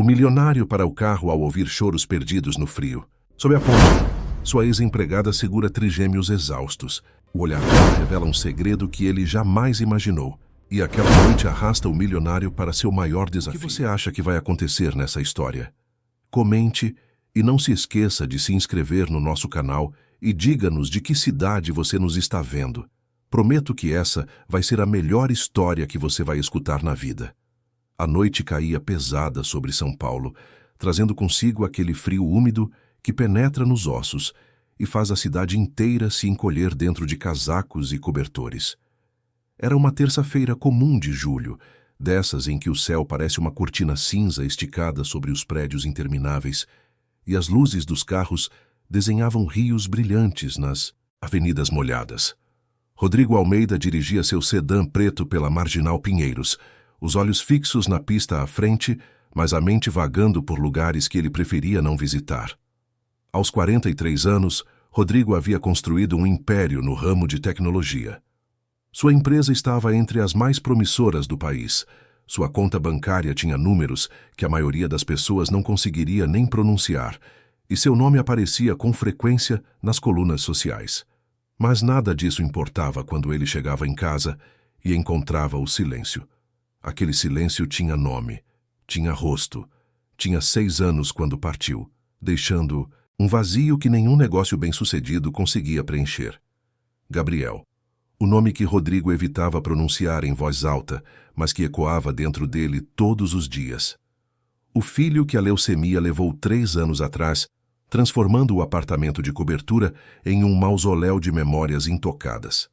O milionário para o carro ao ouvir choros perdidos no frio. Sob a ponte, sua ex-empregada segura trigêmeos exaustos. O olhar dela revela um segredo que ele jamais imaginou. E aquela noite arrasta o milionário para seu maior desafio. O que você acha que vai acontecer nessa história? Comente e não se esqueça de se inscrever no nosso canal e diga-nos de que cidade você nos está vendo. Prometo que essa vai ser a melhor história que você vai escutar na vida. A noite caía pesada sobre São Paulo, trazendo consigo aquele frio úmido que penetra nos ossos e faz a cidade inteira se encolher dentro de casacos e cobertores. Era uma terça-feira comum de julho, dessas em que o céu parece uma cortina cinza esticada sobre os prédios intermináveis, e as luzes dos carros desenhavam rios brilhantes nas avenidas molhadas. Rodrigo Almeida dirigia seu sedã preto pela Marginal Pinheiros, os olhos fixos na pista à frente, mas a mente vagando por lugares que ele preferia não visitar. Aos 43 anos, Rodrigo havia construído um império no ramo de tecnologia. Sua empresa estava entre as mais promissoras do país. Sua conta bancária tinha números que a maioria das pessoas não conseguiria nem pronunciar, e seu nome aparecia com frequência nas colunas sociais. Mas nada disso importava quando ele chegava em casa e encontrava o silêncio. Aquele silêncio tinha nome, tinha rosto, tinha 6 anos quando partiu, deixando um vazio que nenhum negócio bem-sucedido conseguia preencher. Gabriel. O nome que Rodrigo evitava pronunciar em voz alta, mas que ecoava dentro dele todos os dias. O filho que a leucemia levou 3 anos atrás, transformando o apartamento de cobertura em um mausoléu de memórias intocadas.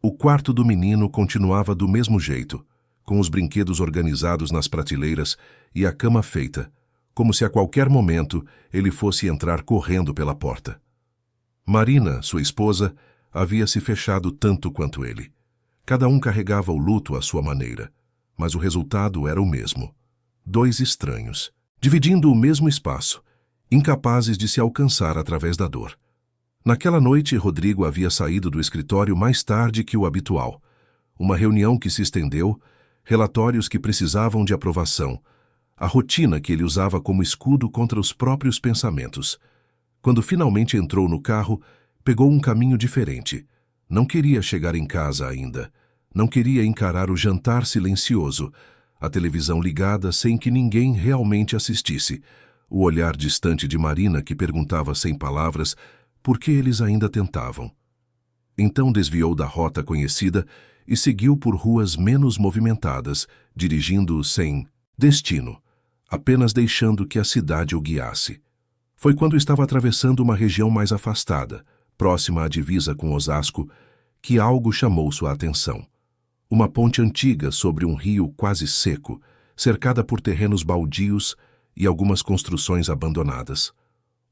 O quarto do menino continuava do mesmo jeito, com os brinquedos organizados nas prateleiras e a cama feita, como se a qualquer momento ele fosse entrar correndo pela porta. Marina, sua esposa, havia se fechado tanto quanto ele. Cada um carregava o luto à sua maneira, mas o resultado era o mesmo. 2 estranhos, dividindo o mesmo espaço, incapazes de se alcançar através da dor. Naquela noite, Rodrigo havia saído do escritório mais tarde que o habitual. Uma reunião que se estendeu, relatórios que precisavam de aprovação, a rotina que ele usava como escudo contra os próprios pensamentos. Quando finalmente entrou no carro, pegou um caminho diferente. Não queria chegar em casa ainda. Não queria encarar o jantar silencioso, a televisão ligada sem que ninguém realmente assistisse, o olhar distante de Marina que perguntava sem palavras por que eles ainda tentavam. Então desviou da rota conhecida e seguiu por ruas menos movimentadas, dirigindo sem destino, apenas deixando que a cidade o guiasse. Foi quando estava atravessando uma região mais afastada, próxima à divisa com Osasco, que algo chamou sua atenção. Uma ponte antiga sobre um rio quase seco, cercada por terrenos baldios e algumas construções abandonadas.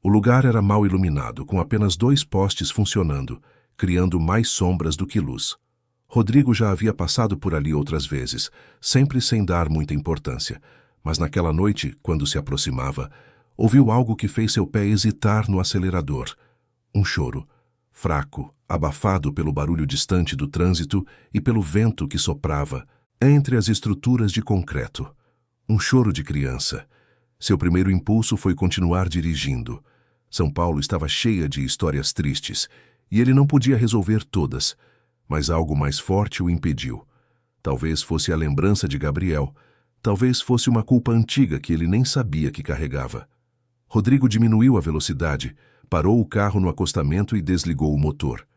O lugar era mal iluminado, com apenas 2 postes funcionando, criando mais sombras do que luz. Rodrigo já havia passado por ali outras vezes, sempre sem dar muita importância, mas naquela noite, quando se aproximava, ouviu algo que fez seu pé hesitar no acelerador. Um choro, fraco, abafado pelo barulho distante do trânsito e pelo vento que soprava entre as estruturas de concreto. Um choro de criança. Seu primeiro impulso foi continuar dirigindo. São Paulo estava cheia de histórias tristes, e ele não podia resolver todas, mas algo mais forte o impediu. Talvez fosse a lembrança de Gabriel, talvez fosse uma culpa antiga que ele nem sabia que carregava. Rodrigo diminuiu a velocidade, parou o carro no acostamento e desligou o motor.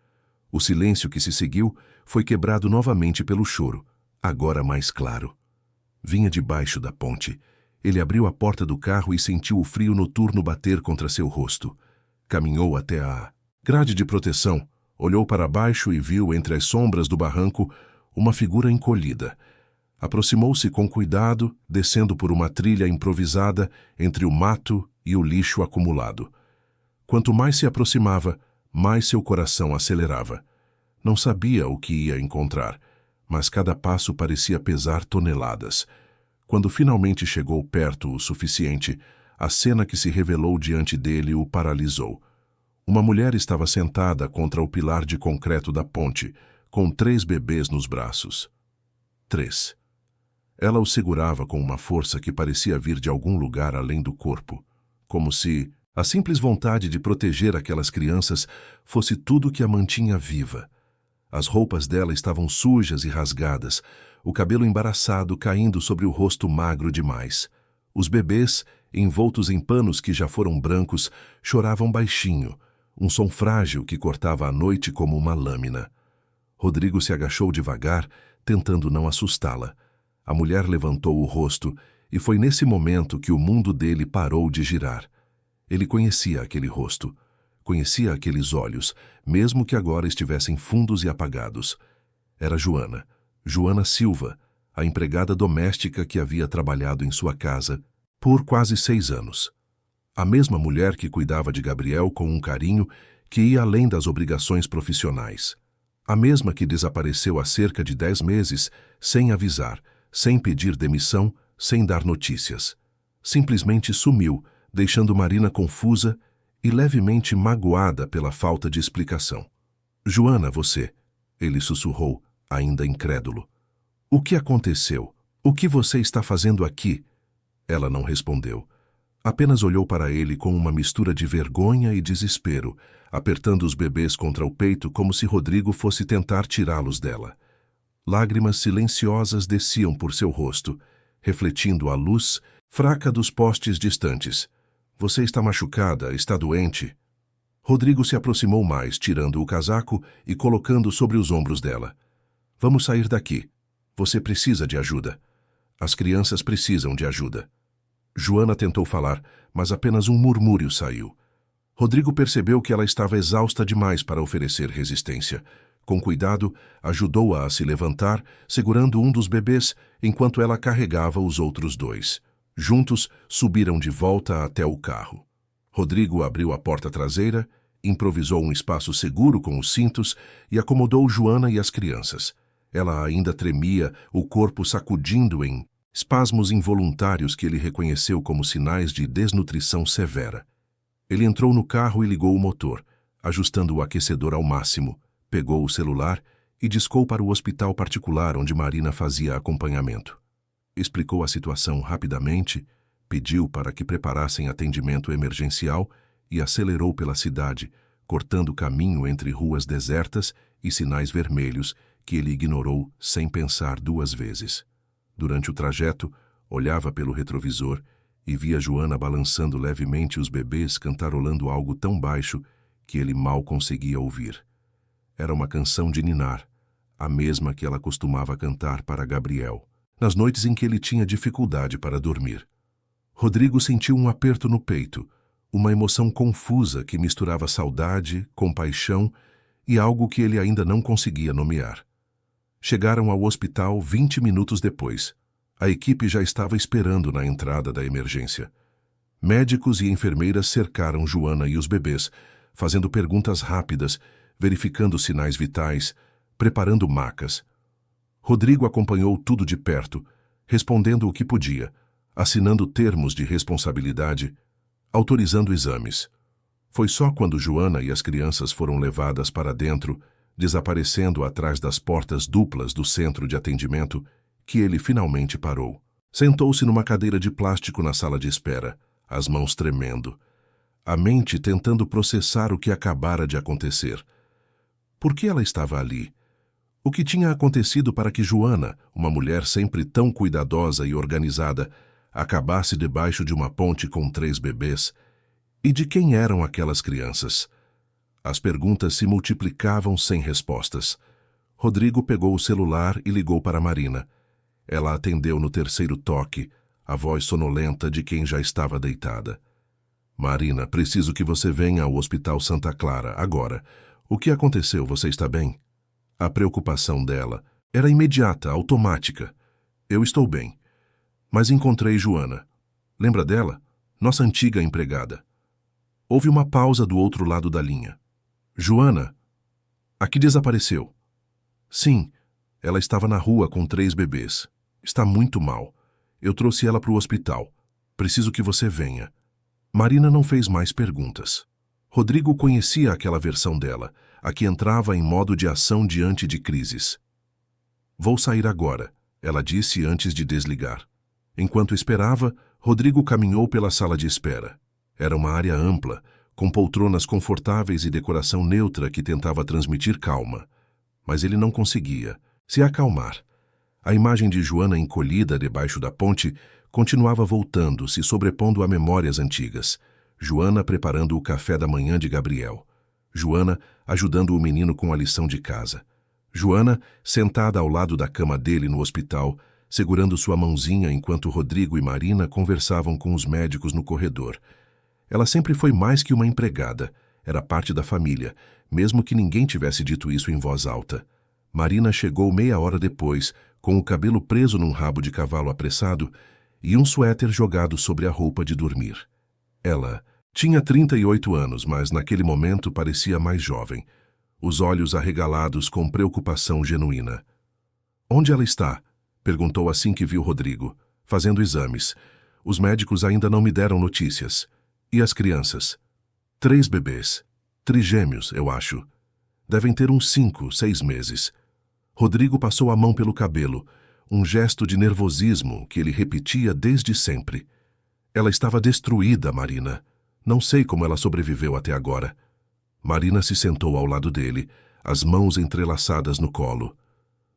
O silêncio que se seguiu foi quebrado novamente pelo choro, agora mais claro. Vinha debaixo da ponte. Ele abriu a porta do carro e sentiu o frio noturno bater contra seu rosto. Caminhou até a grade de proteção, olhou para baixo e viu entre as sombras do barranco uma figura encolhida. Aproximou-se com cuidado, descendo por uma trilha improvisada entre o mato e o lixo acumulado. Quanto mais se aproximava, mais seu coração acelerava. Não sabia o que ia encontrar, mas cada passo parecia pesar toneladas. Quando finalmente chegou perto o suficiente, a cena que se revelou diante dele o paralisou. Uma mulher estava sentada contra o pilar de concreto da ponte, com 3 bebês nos braços. 3. Ela o segurava com uma força que parecia vir de algum lugar além do corpo, como se a simples vontade de proteger aquelas crianças fosse tudo que a mantinha viva. As roupas dela estavam sujas e rasgadas, o cabelo embaraçado caindo sobre o rosto magro demais. Os bebês, envoltos em panos que já foram brancos, choravam baixinho, um som frágil que cortava a noite como uma lâmina. Rodrigo se agachou devagar, tentando não assustá-la. A mulher levantou o rosto e foi nesse momento que o mundo dele parou de girar. Ele conhecia aquele rosto, conhecia aqueles olhos, mesmo que agora estivessem fundos e apagados. Era Joana, Joana Silva, a empregada doméstica que havia trabalhado em sua casa por quase 6 anos. A mesma mulher que cuidava de Gabriel com um carinho que ia além das obrigações profissionais. A mesma que desapareceu há cerca de 10 meses, sem avisar, sem pedir demissão, sem dar notícias. Simplesmente sumiu, deixando Marina confusa e levemente magoada pela falta de explicação. "Joana, você", ele sussurrou, ainda incrédulo. "O que aconteceu? O que você está fazendo aqui?" Ela não respondeu. Apenas olhou para ele com uma mistura de vergonha e desespero, apertando os bebês contra o peito como se Rodrigo fosse tentar tirá-los dela. Lágrimas silenciosas desciam por seu rosto, refletindo a luz fraca dos postes distantes. "Você está machucada, está doente?" Rodrigo se aproximou mais, tirando o casaco e colocando sobre os ombros dela. "Vamos sair daqui. Você precisa de ajuda. As crianças precisam de ajuda." Joana tentou falar, mas apenas um murmúrio saiu. Rodrigo percebeu que ela estava exausta demais para oferecer resistência. Com cuidado, ajudou-a a se levantar, segurando um dos bebês, enquanto ela carregava os outros 2. Juntos, subiram de volta até o carro. Rodrigo abriu a porta traseira, improvisou um espaço seguro com os cintos e acomodou Joana e as crianças. Ela ainda tremia, o corpo sacudindo em espasmos involuntários que ele reconheceu como sinais de desnutrição severa. Ele entrou no carro e ligou o motor, ajustando o aquecedor ao máximo, pegou o celular e discou para o hospital particular onde Marina fazia acompanhamento. Explicou a situação rapidamente, pediu para que preparassem atendimento emergencial e acelerou pela cidade, cortando caminho entre ruas desertas e sinais vermelhos que ele ignorou sem pensar 2 vezes. Durante o trajeto, olhava pelo retrovisor e via Joana balançando levemente os bebês cantarolando algo tão baixo que ele mal conseguia ouvir. Era uma canção de ninar, a mesma que ela costumava cantar para Gabriel, nas noites em que ele tinha dificuldade para dormir. Rodrigo sentiu um aperto no peito, uma emoção confusa que misturava saudade, compaixão e algo que ele ainda não conseguia nomear. Chegaram ao hospital 20 minutos depois. A equipe já estava esperando na entrada da emergência. Médicos e enfermeiras cercaram Joana e os bebês, fazendo perguntas rápidas, verificando sinais vitais, preparando macas. Rodrigo acompanhou tudo de perto, respondendo o que podia, assinando termos de responsabilidade, autorizando exames. Foi só quando Joana e as crianças foram levadas para dentro, desaparecendo atrás das portas duplas do centro de atendimento, que ele finalmente parou. Sentou-se numa cadeira de plástico na sala de espera, as mãos tremendo, a mente tentando processar o que acabara de acontecer. Por que ela estava ali? O que tinha acontecido para que Joana, uma mulher sempre tão cuidadosa e organizada, acabasse debaixo de uma ponte com 3 bebês? E de quem eram aquelas crianças? As perguntas se multiplicavam sem respostas. Rodrigo pegou o celular e ligou para Marina. Ela atendeu no 3º toque, a voz sonolenta de quem já estava deitada. "Marina, preciso que você venha ao Hospital Santa Clara, agora. O que aconteceu? Você está bem?" A preocupação dela era imediata, automática. "Eu estou bem. Mas encontrei Joana. Lembra dela? Nossa antiga empregada." Houve uma pausa do outro lado da linha. "Joana? A que desapareceu?" "Sim, ela estava na rua com 3 bebês. Está muito mal. Eu trouxe ela para o hospital. Preciso que você venha." Marina não fez mais perguntas. Rodrigo conhecia aquela versão dela, a que entrava em modo de ação diante de crises. "Vou sair agora. ela disse antes de desligar. Enquanto esperava, Rodrigo caminhou pela sala de espera. Era uma área ampla, com poltronas confortáveis e decoração neutra que tentava transmitir calma. Mas ele não conseguia se acalmar. A imagem de Joana encolhida debaixo da ponte continuava voltando, se sobrepondo a memórias antigas. Joana preparando o café da manhã de Gabriel. Joana ajudando o menino com a lição de casa. Joana sentada ao lado da cama dele no hospital, segurando sua mãozinha enquanto Rodrigo e Marina conversavam com os médicos no corredor. Ela sempre foi mais que uma empregada. Era parte da família, mesmo que ninguém tivesse dito isso em voz alta. Marina chegou meia hora depois, com o cabelo preso num rabo de cavalo apressado e um suéter jogado sobre a roupa de dormir. Ela tinha 38 anos, mas naquele momento parecia mais jovem, os olhos arregalados com preocupação genuína. "Onde ela está?" perguntou assim que viu Rodrigo. "Fazendo exames. Os médicos ainda não me deram notícias. E as crianças?" 3 bebês. Trigêmeos, eu acho. Devem ter uns 5, 6 meses. Rodrigo passou a mão pelo cabelo, um gesto de nervosismo que ele repetia desde sempre. "Ela estava destruída, Marina. Não sei como ela sobreviveu até agora." Marina se sentou ao lado dele, as mãos entrelaçadas no colo.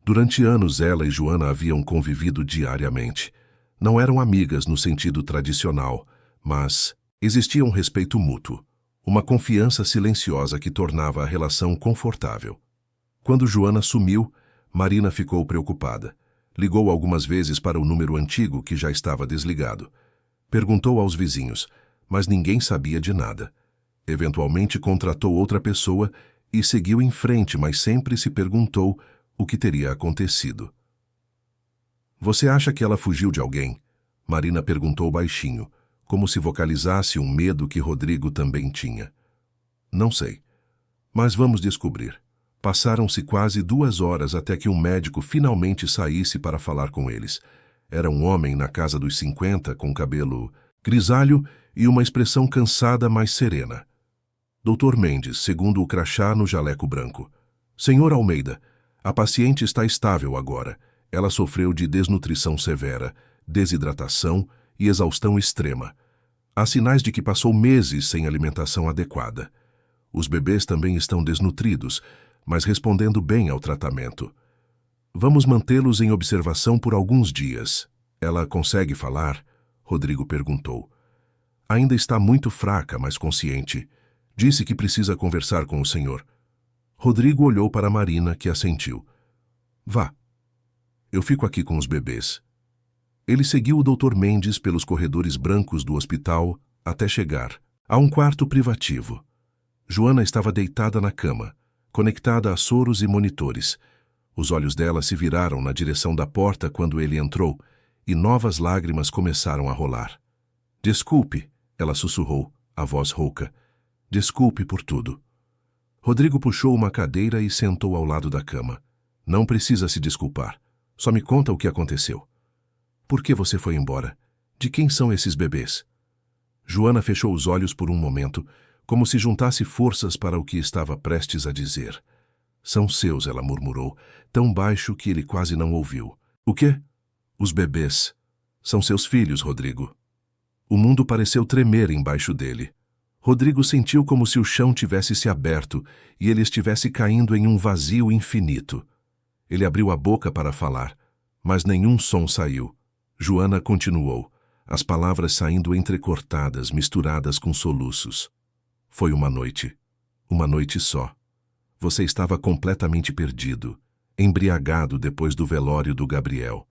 Durante anos ela e Joana haviam convivido diariamente. Não eram amigas no sentido tradicional, mas existia um respeito mútuo, uma confiança silenciosa que tornava a relação confortável. Quando Joana sumiu, Marina ficou preocupada. Ligou algumas vezes para o número antigo que já estava desligado. Perguntou aos vizinhos, mas ninguém sabia de nada. Eventualmente contratou outra pessoa e seguiu em frente, mas sempre se perguntou o que teria acontecido. "Você acha que ela fugiu de alguém?" Marina perguntou baixinho, como se vocalizasse um medo que Rodrigo também tinha. "Não sei. Mas vamos descobrir." Passaram-se quase 2 horas até que um médico finalmente saísse para falar com eles. Era um homem na casa dos 50, com cabelo grisalho e uma expressão cansada, mas serena. Dr. Mendes, segundo o crachá no jaleco branco. "Senhor Almeida, a paciente está estável agora. Ela sofreu de desnutrição severa, desidratação e exaustão extrema. Há sinais de que passou meses sem alimentação adequada. Os bebês também estão desnutridos, mas respondendo bem ao tratamento. Vamos mantê-los em observação por alguns dias." "Ela consegue falar?" Rodrigo perguntou. "Ainda está muito fraca, mas consciente. Disse que precisa conversar com o senhor." Rodrigo olhou para Marina, que assentiu. "Vá. Eu fico aqui com os bebês." Ele seguiu o Dr. Mendes pelos corredores brancos do hospital até chegar a um quarto privativo. Joana estava deitada na cama, conectada a soros e monitores. Os olhos dela se viraram na direção da porta quando ele entrou e novas lágrimas começaram a rolar. "Desculpe", ela sussurrou, a voz rouca. "Desculpe por tudo." Rodrigo puxou uma cadeira e sentou ao lado da cama. "Não precisa se desculpar. Só me conta o que aconteceu. Por que você foi embora? De quem são esses bebês?" Joana fechou os olhos por um momento, como se juntasse forças para o que estava prestes a dizer. "São seus", ela murmurou, tão baixo que ele quase não ouviu. "O quê?" "Os bebês. São seus filhos, Rodrigo." O mundo pareceu tremer embaixo dele. Rodrigo sentiu como se o chão tivesse se aberto e ele estivesse caindo em um vazio infinito. Ele abriu a boca para falar, mas nenhum som saiu. Joana continuou, as palavras saindo entrecortadas, misturadas com soluços. "Foi uma noite só. Você estava completamente perdido, embriagado depois do velório do Gabriel.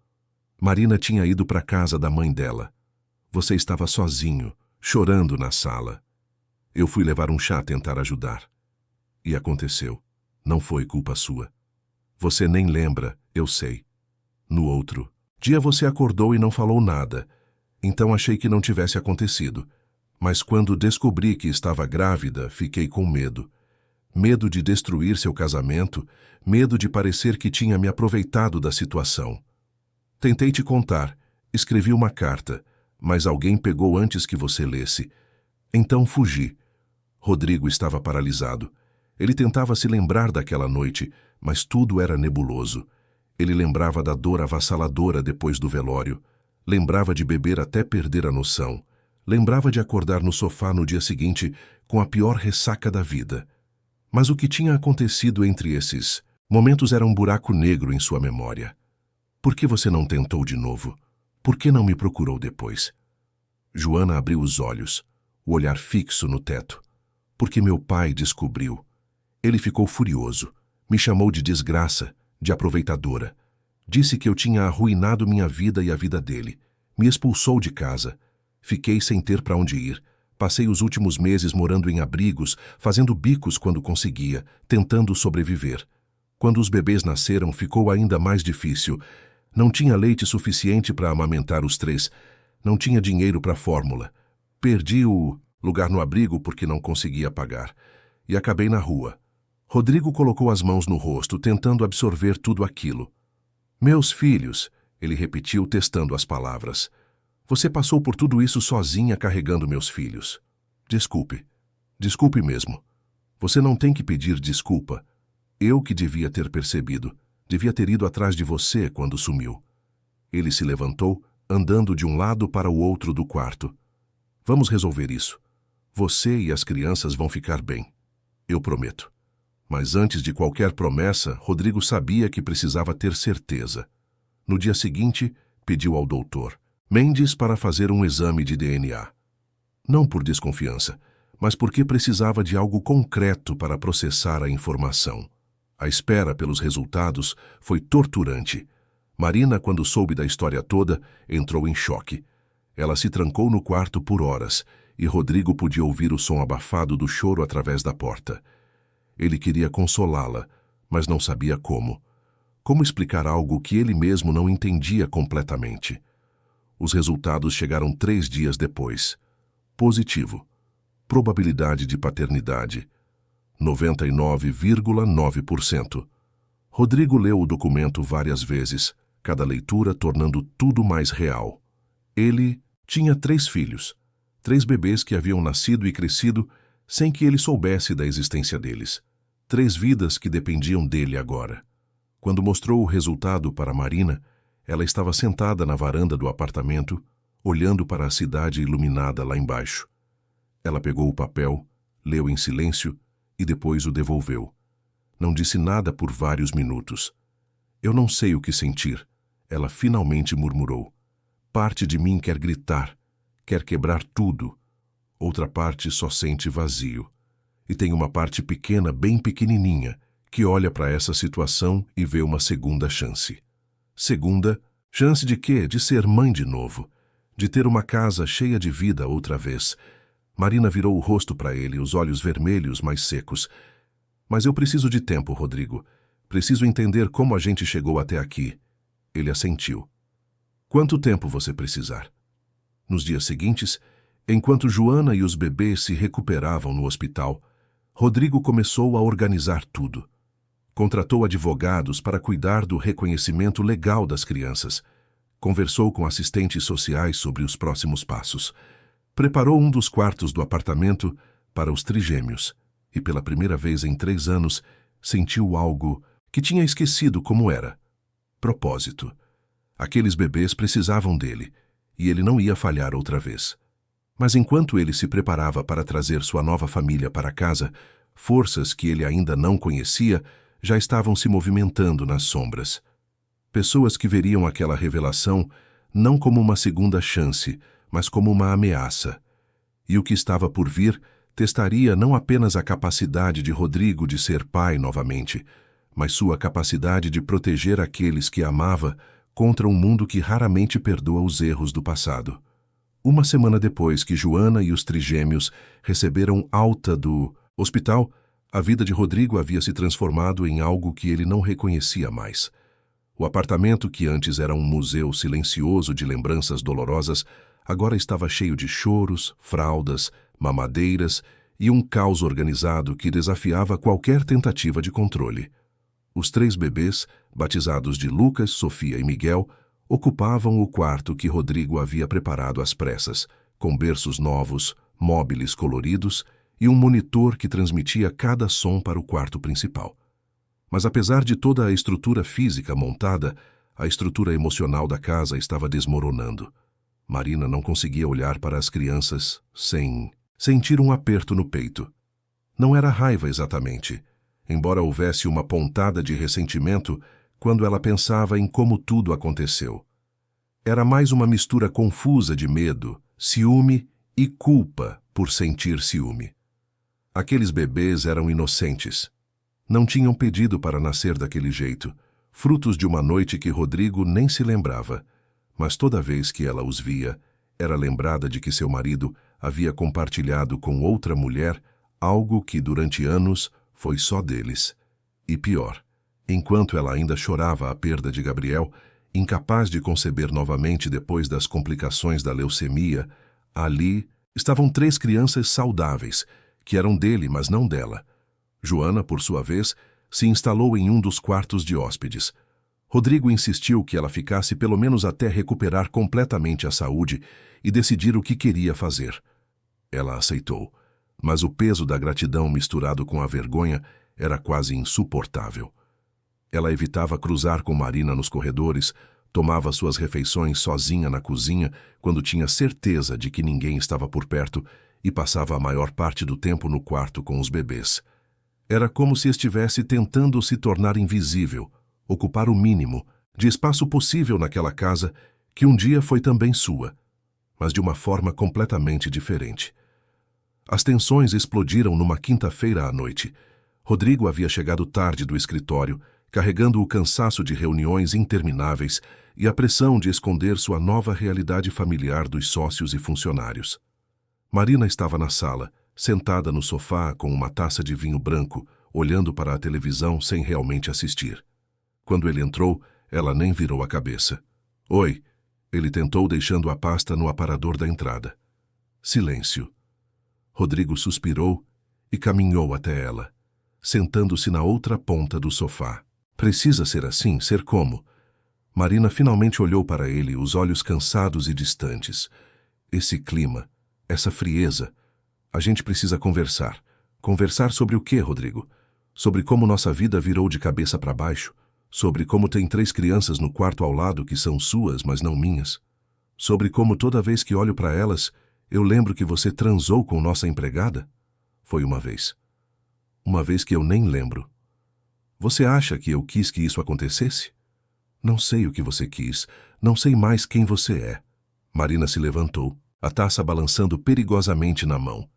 Marina tinha ido para a casa da mãe dela. Você estava sozinho, chorando na sala. Eu fui levar um chá, tentar ajudar. E aconteceu. Não foi culpa sua. Você nem lembra, eu sei. No outro dia você acordou e não falou nada, então achei que não tivesse acontecido. Mas quando descobri que estava grávida, fiquei com medo. Medo de destruir seu casamento, medo de parecer que tinha me aproveitado da situação. Tentei te contar, escrevi uma carta, mas alguém pegou antes que você lesse. Então fugi." Rodrigo estava paralisado. Ele tentava se lembrar daquela noite, mas tudo era nebuloso. Ele lembrava da dor avassaladora depois do velório, lembrava de beber até perder a noção, lembrava de acordar no sofá no dia seguinte com a pior ressaca da vida. Mas o que tinha acontecido entre esses momentos era um buraco negro em sua memória. Por que você não tentou de novo? Por que não me procurou depois? Joana abriu os olhos, o olhar fixo no teto. Porque meu pai descobriu. Ele ficou furioso, me chamou de desgraça, de aproveitadora. Disse que eu tinha arruinado minha vida e a vida dele. Me expulsou de casa. Fiquei sem ter para onde ir. Passei os últimos meses morando em abrigos, fazendo bicos quando conseguia, tentando sobreviver. Quando os bebês nasceram, ficou ainda mais difícil. Não tinha leite suficiente para amamentar os 3. Não tinha dinheiro para a fórmula. Perdi o lugar no abrigo porque não conseguia pagar. E acabei na rua. Rodrigo colocou as mãos no rosto, tentando absorver tudo aquilo. Meus filhos, ele repetiu, testando as palavras. Você passou por tudo isso sozinha carregando meus filhos. Desculpe. Desculpe mesmo. Você não tem que pedir desculpa. Eu que devia ter percebido. Devia ter ido atrás de você quando sumiu. Ele se levantou, andando de um lado para o outro do quarto. Vamos resolver isso. Você e as crianças vão ficar bem. Eu prometo. Mas antes de qualquer promessa, Rodrigo sabia que precisava ter certeza. No dia seguinte, pediu ao doutor Mendes para fazer um exame de DNA. Não por desconfiança, mas porque precisava de algo concreto para processar a informação. A espera pelos resultados foi torturante. Marina, quando soube da história toda, entrou em choque. Ela se trancou no quarto por horas, e Rodrigo podia ouvir o som abafado do choro através da porta. Ele queria consolá-la, mas não sabia como. Como explicar algo que ele mesmo não entendia completamente? Os resultados chegaram 3 dias depois. Positivo. Probabilidade de paternidade: 99,9%. Rodrigo leu o documento várias vezes, cada leitura tornando tudo mais real. Ele tinha 3 filhos, 3 bebês que haviam nascido e crescido sem que ele soubesse da existência deles. 3 vidas que dependiam dele agora. Quando mostrou o resultado para Marina, ela estava sentada na varanda do apartamento, olhando para a cidade iluminada lá embaixo. Ela pegou o papel, leu em silêncio e depois o devolveu. Não disse nada por vários minutos. Eu não sei o que sentir, ela finalmente murmurou. Parte de mim quer gritar, quer quebrar tudo. Outra parte só sente vazio. E tem uma parte pequena, bem pequenininha, que olha para essa situação e vê uma segunda chance. Segunda, chance de quê? De ser mãe de novo. De ter uma casa cheia de vida outra vez. Marina virou o rosto para ele, os olhos vermelhos, mais secos. Mas eu preciso de tempo, Rodrigo. Preciso entender como a gente chegou até aqui. Ele assentiu. Quanto tempo você precisar? Nos dias seguintes, enquanto Joana e os bebês se recuperavam no hospital, Rodrigo começou a organizar tudo. Contratou advogados para cuidar do reconhecimento legal das crianças. Conversou com assistentes sociais sobre os próximos passos. Preparou um dos quartos do apartamento para os trigêmeos e, pela primeira vez em 3 anos, sentiu algo que tinha esquecido como era. Propósito. Aqueles bebês precisavam dele e ele não ia falhar outra vez. Mas enquanto ele se preparava para trazer sua nova família para casa, forças que ele ainda não conhecia já estavam se movimentando nas sombras. Pessoas que veriam aquela revelação não como uma segunda chance, mas como uma ameaça. E o que estava por vir testaria não apenas a capacidade de Rodrigo de ser pai novamente, mas sua capacidade de proteger aqueles que amava contra um mundo que raramente perdoa os erros do passado. Uma semana depois que Joana e os trigêmeos receberam alta do hospital, a vida de Rodrigo havia se transformado em algo que ele não reconhecia mais. O apartamento, que antes era um museu silencioso de lembranças dolorosas, agora estava cheio de choros, fraldas, mamadeiras e um caos organizado que desafiava qualquer tentativa de controle. Os 3 bebês, batizados de Lucas, Sofia e Miguel, ocupavam o quarto que Rodrigo havia preparado às pressas, com berços novos, móveis coloridos e um monitor que transmitia cada som para o quarto principal. Mas apesar de toda a estrutura física montada, a estrutura emocional da casa estava desmoronando. Marina não conseguia olhar para as crianças sem sentir um aperto no peito. Não era raiva exatamente, embora houvesse uma pontada de ressentimento quando ela pensava em como tudo aconteceu. Era mais uma mistura confusa de medo, ciúme e culpa por sentir ciúme. Aqueles bebês eram inocentes. Não tinham pedido para nascer daquele jeito, frutos de uma noite que Rodrigo nem se lembrava. Mas toda vez que ela os via, era lembrada de que seu marido havia compartilhado com outra mulher algo que durante anos foi só deles. E pior, enquanto ela ainda chorava a perda de Gabriel, incapaz de conceber novamente depois das complicações da leucemia, ali estavam 3 crianças saudáveis, que eram dele, mas não dela. Joana, por sua vez, se instalou em um dos quartos de hóspedes. Rodrigo insistiu que ela ficasse pelo menos até recuperar completamente a saúde e decidir o que queria fazer. Ela aceitou, mas o peso da gratidão misturado com a vergonha era quase insuportável. Ela evitava cruzar com Marina nos corredores, tomava suas refeições sozinha na cozinha quando tinha certeza de que ninguém estava por perto e passava a maior parte do tempo no quarto com os bebês. Era como se estivesse tentando se tornar invisível, ocupar o mínimo de espaço possível naquela casa que um dia foi também sua, mas de uma forma completamente diferente. As tensões explodiram numa quinta-feira à noite. Rodrigo havia chegado tarde do escritório, carregando o cansaço de reuniões intermináveis e a pressão de esconder sua nova realidade familiar dos sócios e funcionários. Marina estava na sala, sentada no sofá com uma taça de vinho branco, olhando para a televisão sem realmente assistir. Quando ele entrou, ela nem virou a cabeça. "Oi", ele tentou, deixando a pasta no aparador da entrada. Silêncio. Rodrigo suspirou e caminhou até ela, sentando-se na outra ponta do sofá. "Precisa ser assim? Ser como?" Marina finalmente olhou para ele, os olhos cansados e distantes. "Esse clima, essa frieza. A gente precisa conversar." "Conversar sobre o quê, Rodrigo?" "Sobre como nossa vida virou de cabeça para baixo. Sobre como tem 3 crianças no quarto ao lado que são suas, mas não minhas. Sobre como toda vez que olho para elas, eu lembro que você transou com nossa empregada." "Foi uma vez." "Uma vez que eu nem lembro." "Você acha que eu quis que isso acontecesse?" "Não sei o que você quis. Não sei mais quem você é." Marina se levantou, a taça balançando perigosamente na mão.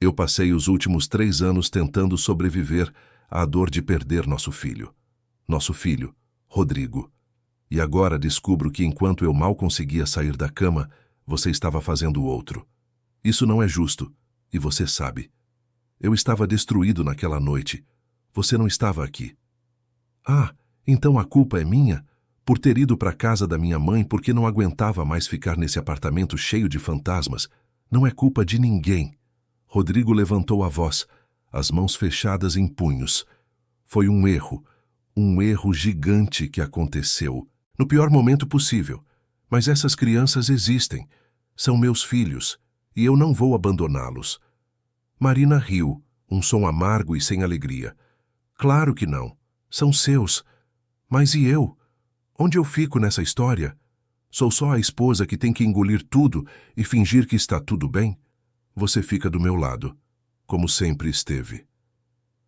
"Eu passei os últimos 3 anos tentando sobreviver à dor de perder nosso filho. Nosso filho, Rodrigo. E agora descubro que enquanto eu mal conseguia sair da cama, você estava fazendo outro. Isso não é justo, e você sabe. Eu estava destruído naquela noite. Você não estava aqui." "Ah, então a culpa é minha? Por ter ido para a casa da minha mãe porque não aguentava mais ficar nesse apartamento cheio de fantasmas? Não é culpa de ninguém." Rodrigo levantou a voz, as mãos fechadas em punhos. "Foi um erro gigante que aconteceu, no pior momento possível. Mas essas crianças existem, são meus filhos, e eu não vou abandoná-los." Marina riu, um som amargo e sem alegria. "Claro que não. São seus. Mas e eu? Onde eu fico nessa história? Sou só a esposa que tem que engolir tudo e fingir que está tudo bem? Você fica do meu lado, como sempre esteve."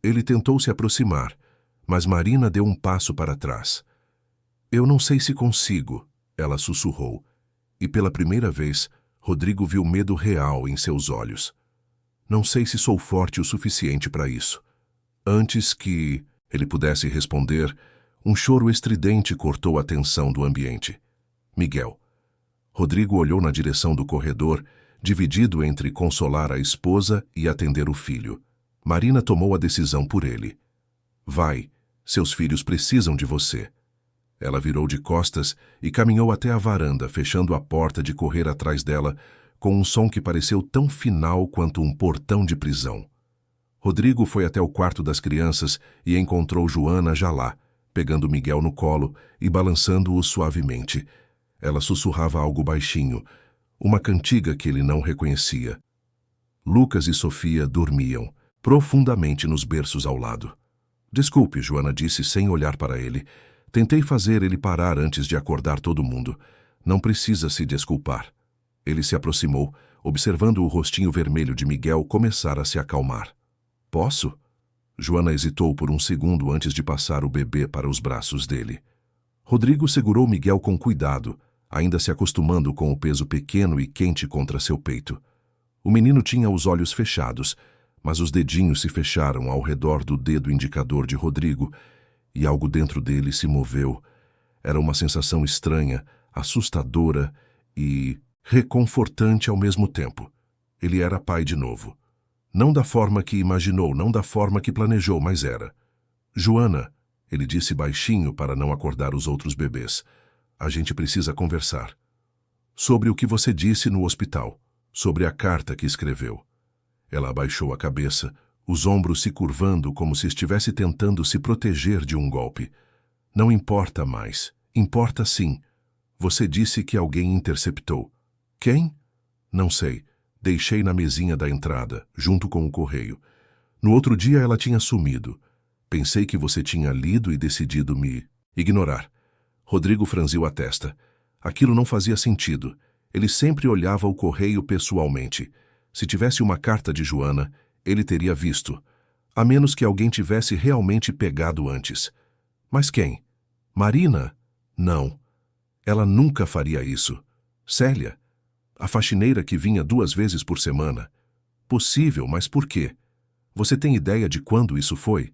Ele tentou se aproximar, mas Marina deu um passo para trás. "Eu não sei se consigo", ela sussurrou, e pela primeira vez, Rodrigo viu medo real em seus olhos. "Não sei se sou forte o suficiente para isso." Antes que ele pudesse responder, um choro estridente cortou a tensão do ambiente. "Miguel." Rodrigo olhou na direção do corredor, dividido entre consolar a esposa e atender o filho. Marina tomou a decisão por ele. "Vai, seus filhos precisam de você." Ela virou de costas e caminhou até a varanda, fechando a porta de correr atrás dela, com um som que pareceu tão final quanto um portão de prisão. Rodrigo foi até o quarto das crianças e encontrou Joana já lá, pegando Miguel no colo e balançando-o suavemente. Ela sussurrava algo baixinho, uma cantiga que ele não reconhecia. Lucas e Sofia dormiam, profundamente nos berços ao lado. Desculpe, Joana disse sem olhar para ele. Tentei fazer ele parar antes de acordar todo mundo. Não precisa se desculpar. Ele se aproximou, observando o rostinho vermelho de Miguel começar a se acalmar. Posso? Joana hesitou por um segundo antes de passar o bebê para os braços dele. Rodrigo segurou Miguel com cuidado, ainda se acostumando com o peso pequeno e quente contra seu peito. O menino tinha os olhos fechados, mas os dedinhos se fecharam ao redor do dedo indicador de Rodrigo, e algo dentro dele se moveu. Era uma sensação estranha, assustadora e reconfortante ao mesmo tempo. Ele era pai de novo. Não da forma que imaginou, não da forma que planejou, mas era. Joana, ele disse baixinho para não acordar os outros bebês, a gente precisa conversar. Sobre o que você disse no hospital, sobre a carta que escreveu. Ela abaixou a cabeça, os ombros se curvando como se estivesse tentando se proteger de um golpe. Não importa mais. Importa sim. Você disse que alguém interceptou. Quem? Não sei. Deixei na mesinha da entrada, junto com o correio. No outro dia ela tinha sumido. Pensei que você tinha lido e decidido me ignorar. Rodrigo franziu a testa. Aquilo não fazia sentido. Ele sempre olhava o correio pessoalmente. Se tivesse uma carta de Joana, ele teria visto. A menos que alguém tivesse realmente pegado antes. Mas quem? Marina? Não. Ela nunca faria isso. Célia? A faxineira que vinha 2 vezes por semana? Possível, mas por quê? Você tem ideia de quando isso foi?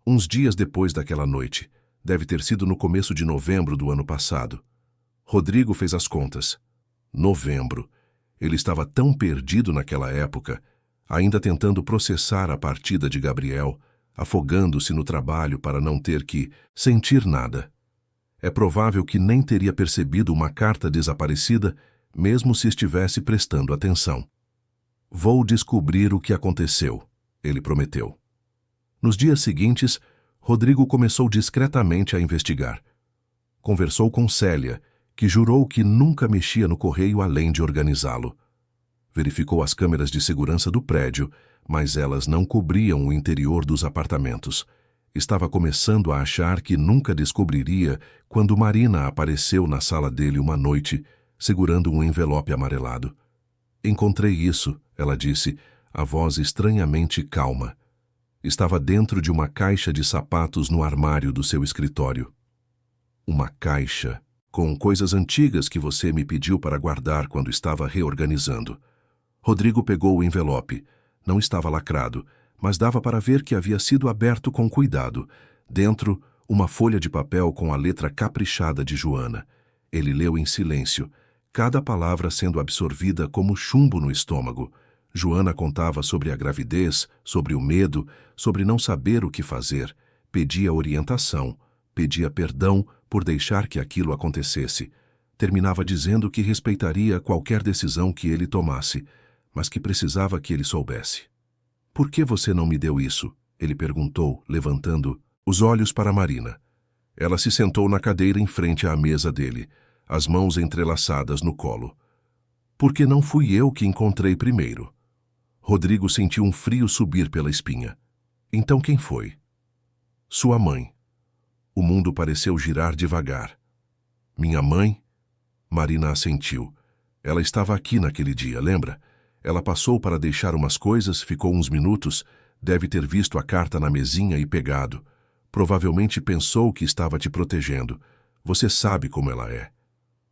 Uns dias depois daquela noite. Deve ter sido no começo de novembro do ano passado. Rodrigo fez as contas. Novembro. Ele estava tão perdido naquela época, ainda tentando processar a partida de Gabriel, afogando-se no trabalho para não ter que sentir nada. É provável que nem teria percebido uma carta desaparecida, mesmo se estivesse prestando atenção. Vou descobrir o que aconteceu, ele prometeu. Nos dias seguintes, Rodrigo começou discretamente a investigar. Conversou com Célia, que jurou que nunca mexia no correio além de organizá-lo. Verificou as câmeras de segurança do prédio, mas elas não cobriam o interior dos apartamentos. Estava começando a achar que nunca descobriria quando Marina apareceu na sala dele uma noite, segurando um envelope amarelado. Encontrei isso, ela disse, a voz estranhamente calma. Estava dentro de uma caixa de sapatos no armário do seu escritório. Uma caixa com coisas antigas que você me pediu para guardar quando estava reorganizando. Rodrigo pegou o envelope. Não estava lacrado, mas dava para ver que havia sido aberto com cuidado. Dentro, uma folha de papel com a letra caprichada de Joana. Ele leu em silêncio, cada palavra sendo absorvida como chumbo no estômago. Joana contava sobre a gravidez, sobre o medo, sobre não saber o que fazer. Pedia orientação, pedia perdão por deixar que aquilo acontecesse. Terminava dizendo que respeitaria qualquer decisão que ele tomasse, mas que precisava que ele soubesse. Por que você não me deu isso? Ele perguntou, levantando os olhos para Marina. Ela se sentou na cadeira em frente à mesa dele, as mãos entrelaçadas no colo. Porque não fui eu que encontrei primeiro. Rodrigo sentiu um frio subir pela espinha. Então quem foi? Sua mãe. O mundo pareceu girar devagar. Minha mãe? Marina assentiu. Ela estava aqui naquele dia, lembra? Ela passou para deixar umas coisas, ficou uns minutos, deve ter visto a carta na mesinha e pegado. Provavelmente pensou que estava te protegendo. Você sabe como ela é.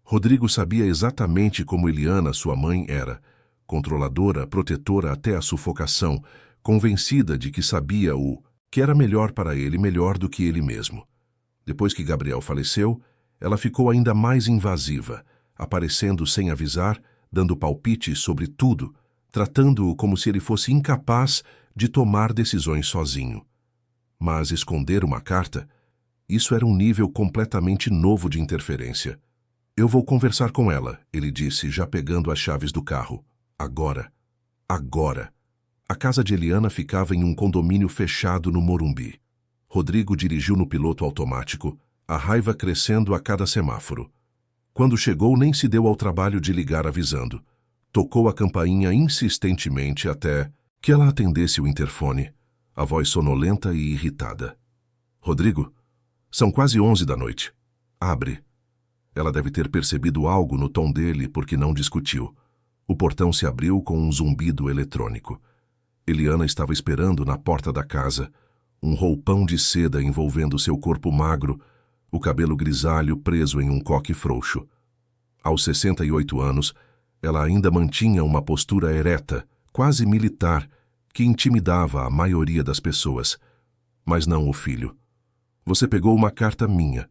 Rodrigo sabia exatamente como Eliana, sua mãe, era. Controladora, protetora até a sufocação, convencida de que sabia o que era melhor para ele, melhor do que ele mesmo. Depois que Gabriel faleceu, ela ficou ainda mais invasiva, aparecendo sem avisar, dando palpites sobre tudo, tratando-o como se ele fosse incapaz de tomar decisões sozinho. Mas esconder uma carta, isso era um nível completamente novo de interferência. Eu vou conversar com ela, ele disse, já pegando as chaves do carro. Agora. Agora. A casa de Eliana ficava em um condomínio fechado no Morumbi. Rodrigo dirigiu no piloto automático, a raiva crescendo a cada semáforo. Quando chegou, nem se deu ao trabalho de ligar avisando. Tocou a campainha insistentemente até que ela atendesse o interfone, a voz sonolenta e irritada. Rodrigo, são quase 11 da noite. Abre. Ela deve ter percebido algo no tom dele porque não discutiu. O portão se abriu com um zumbido eletrônico. Eliana estava esperando na porta da casa, um roupão de seda envolvendo seu corpo magro, o cabelo grisalho preso em um coque frouxo. Aos 68 anos, ela ainda mantinha uma postura ereta, quase militar, que intimidava a maioria das pessoas. Mas não o filho. Você pegou uma carta minha,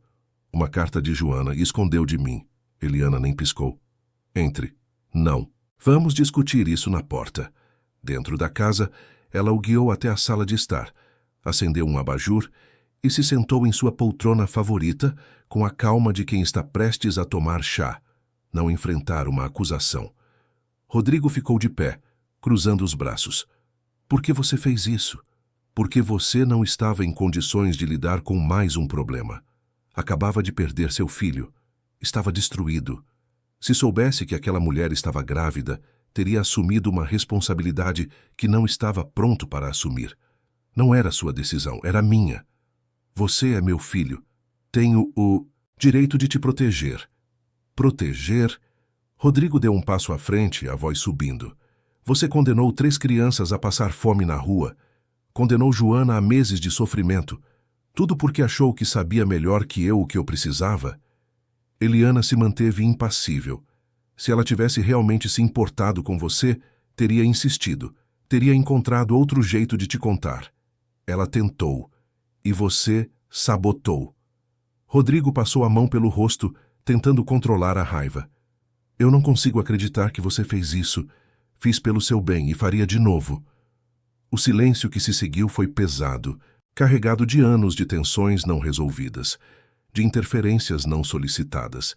uma carta de Joana, e escondeu de mim. Eliana nem piscou. Entre. Não. Vamos discutir isso na porta. Dentro da casa, ela o guiou até a sala de estar, acendeu um abajur e se sentou em sua poltrona favorita com a calma de quem está prestes a tomar chá, não enfrentar uma acusação. Rodrigo ficou de pé, cruzando os braços. Por que você fez isso? Porque você não estava em condições de lidar com mais um problema. Acabava de perder seu filho. Estava destruído. Se soubesse que aquela mulher estava grávida, teria assumido uma responsabilidade que não estava pronto para assumir. Não era sua decisão, era minha. Você é meu filho. Tenho o direito de te proteger. Proteger? Rodrigo deu um passo à frente, a voz subindo. Você condenou 3 crianças a passar fome na rua. Condenou Joana a meses de sofrimento. Tudo porque achou que sabia melhor que eu o que eu precisava. Eliana se manteve impassível. Se ela tivesse realmente se importado com você, teria insistido, teria encontrado outro jeito de te contar. Ela tentou, e você sabotou. Rodrigo passou a mão pelo rosto, tentando controlar a raiva. Eu não consigo acreditar que você fez isso. Fiz pelo seu bem e faria de novo. O silêncio que se seguiu foi pesado, carregado de anos de tensões não resolvidas, de interferências não solicitadas,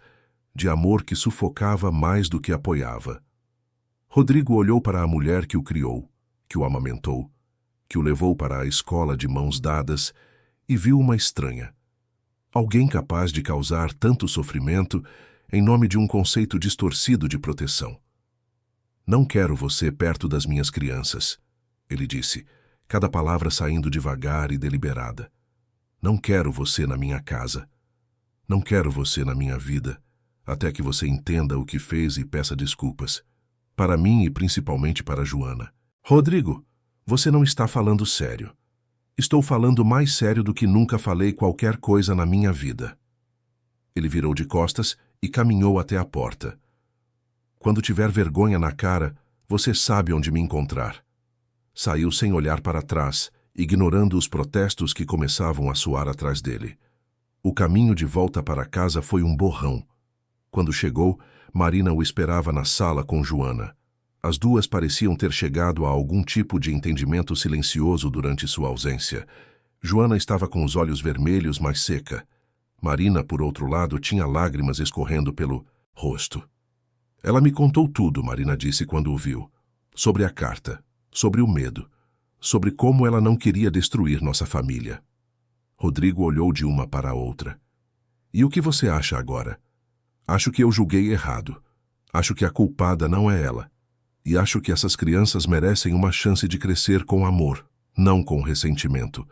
de amor que sufocava mais do que apoiava. Rodrigo olhou para a mulher que o criou, que o amamentou, que o levou para a escola de mãos dadas e viu uma estranha. Alguém capaz de causar tanto sofrimento em nome de um conceito distorcido de proteção. Não quero você perto das minhas crianças, ele disse, cada palavra saindo devagar e deliberada. Não quero você na minha casa. Não quero você na minha vida, até que você entenda o que fez e peça desculpas. Para mim e principalmente para Joana. Rodrigo, você não está falando sério. Estou falando mais sério do que nunca falei qualquer coisa na minha vida. Ele virou de costas e caminhou até a porta. Quando tiver vergonha na cara, você sabe onde me encontrar. Saiu sem olhar para trás, ignorando os protestos que começavam a soar atrás dele. O caminho de volta para casa foi um borrão. Quando chegou, Marina o esperava na sala com Joana. As duas pareciam ter chegado a algum tipo de entendimento silencioso durante sua ausência. Joana estava com os olhos vermelhos, mas seca. Marina, por outro lado, tinha lágrimas escorrendo pelo rosto. Ela me contou tudo, Marina disse quando o viu. Sobre a carta, sobre o medo, sobre como ela não queria destruir nossa família. Rodrigo olhou de uma para a outra. E o que você acha agora? Acho que eu julguei errado. Acho que a culpada não é ela. E acho que essas crianças merecem uma chance de crescer com amor, não com ressentimento.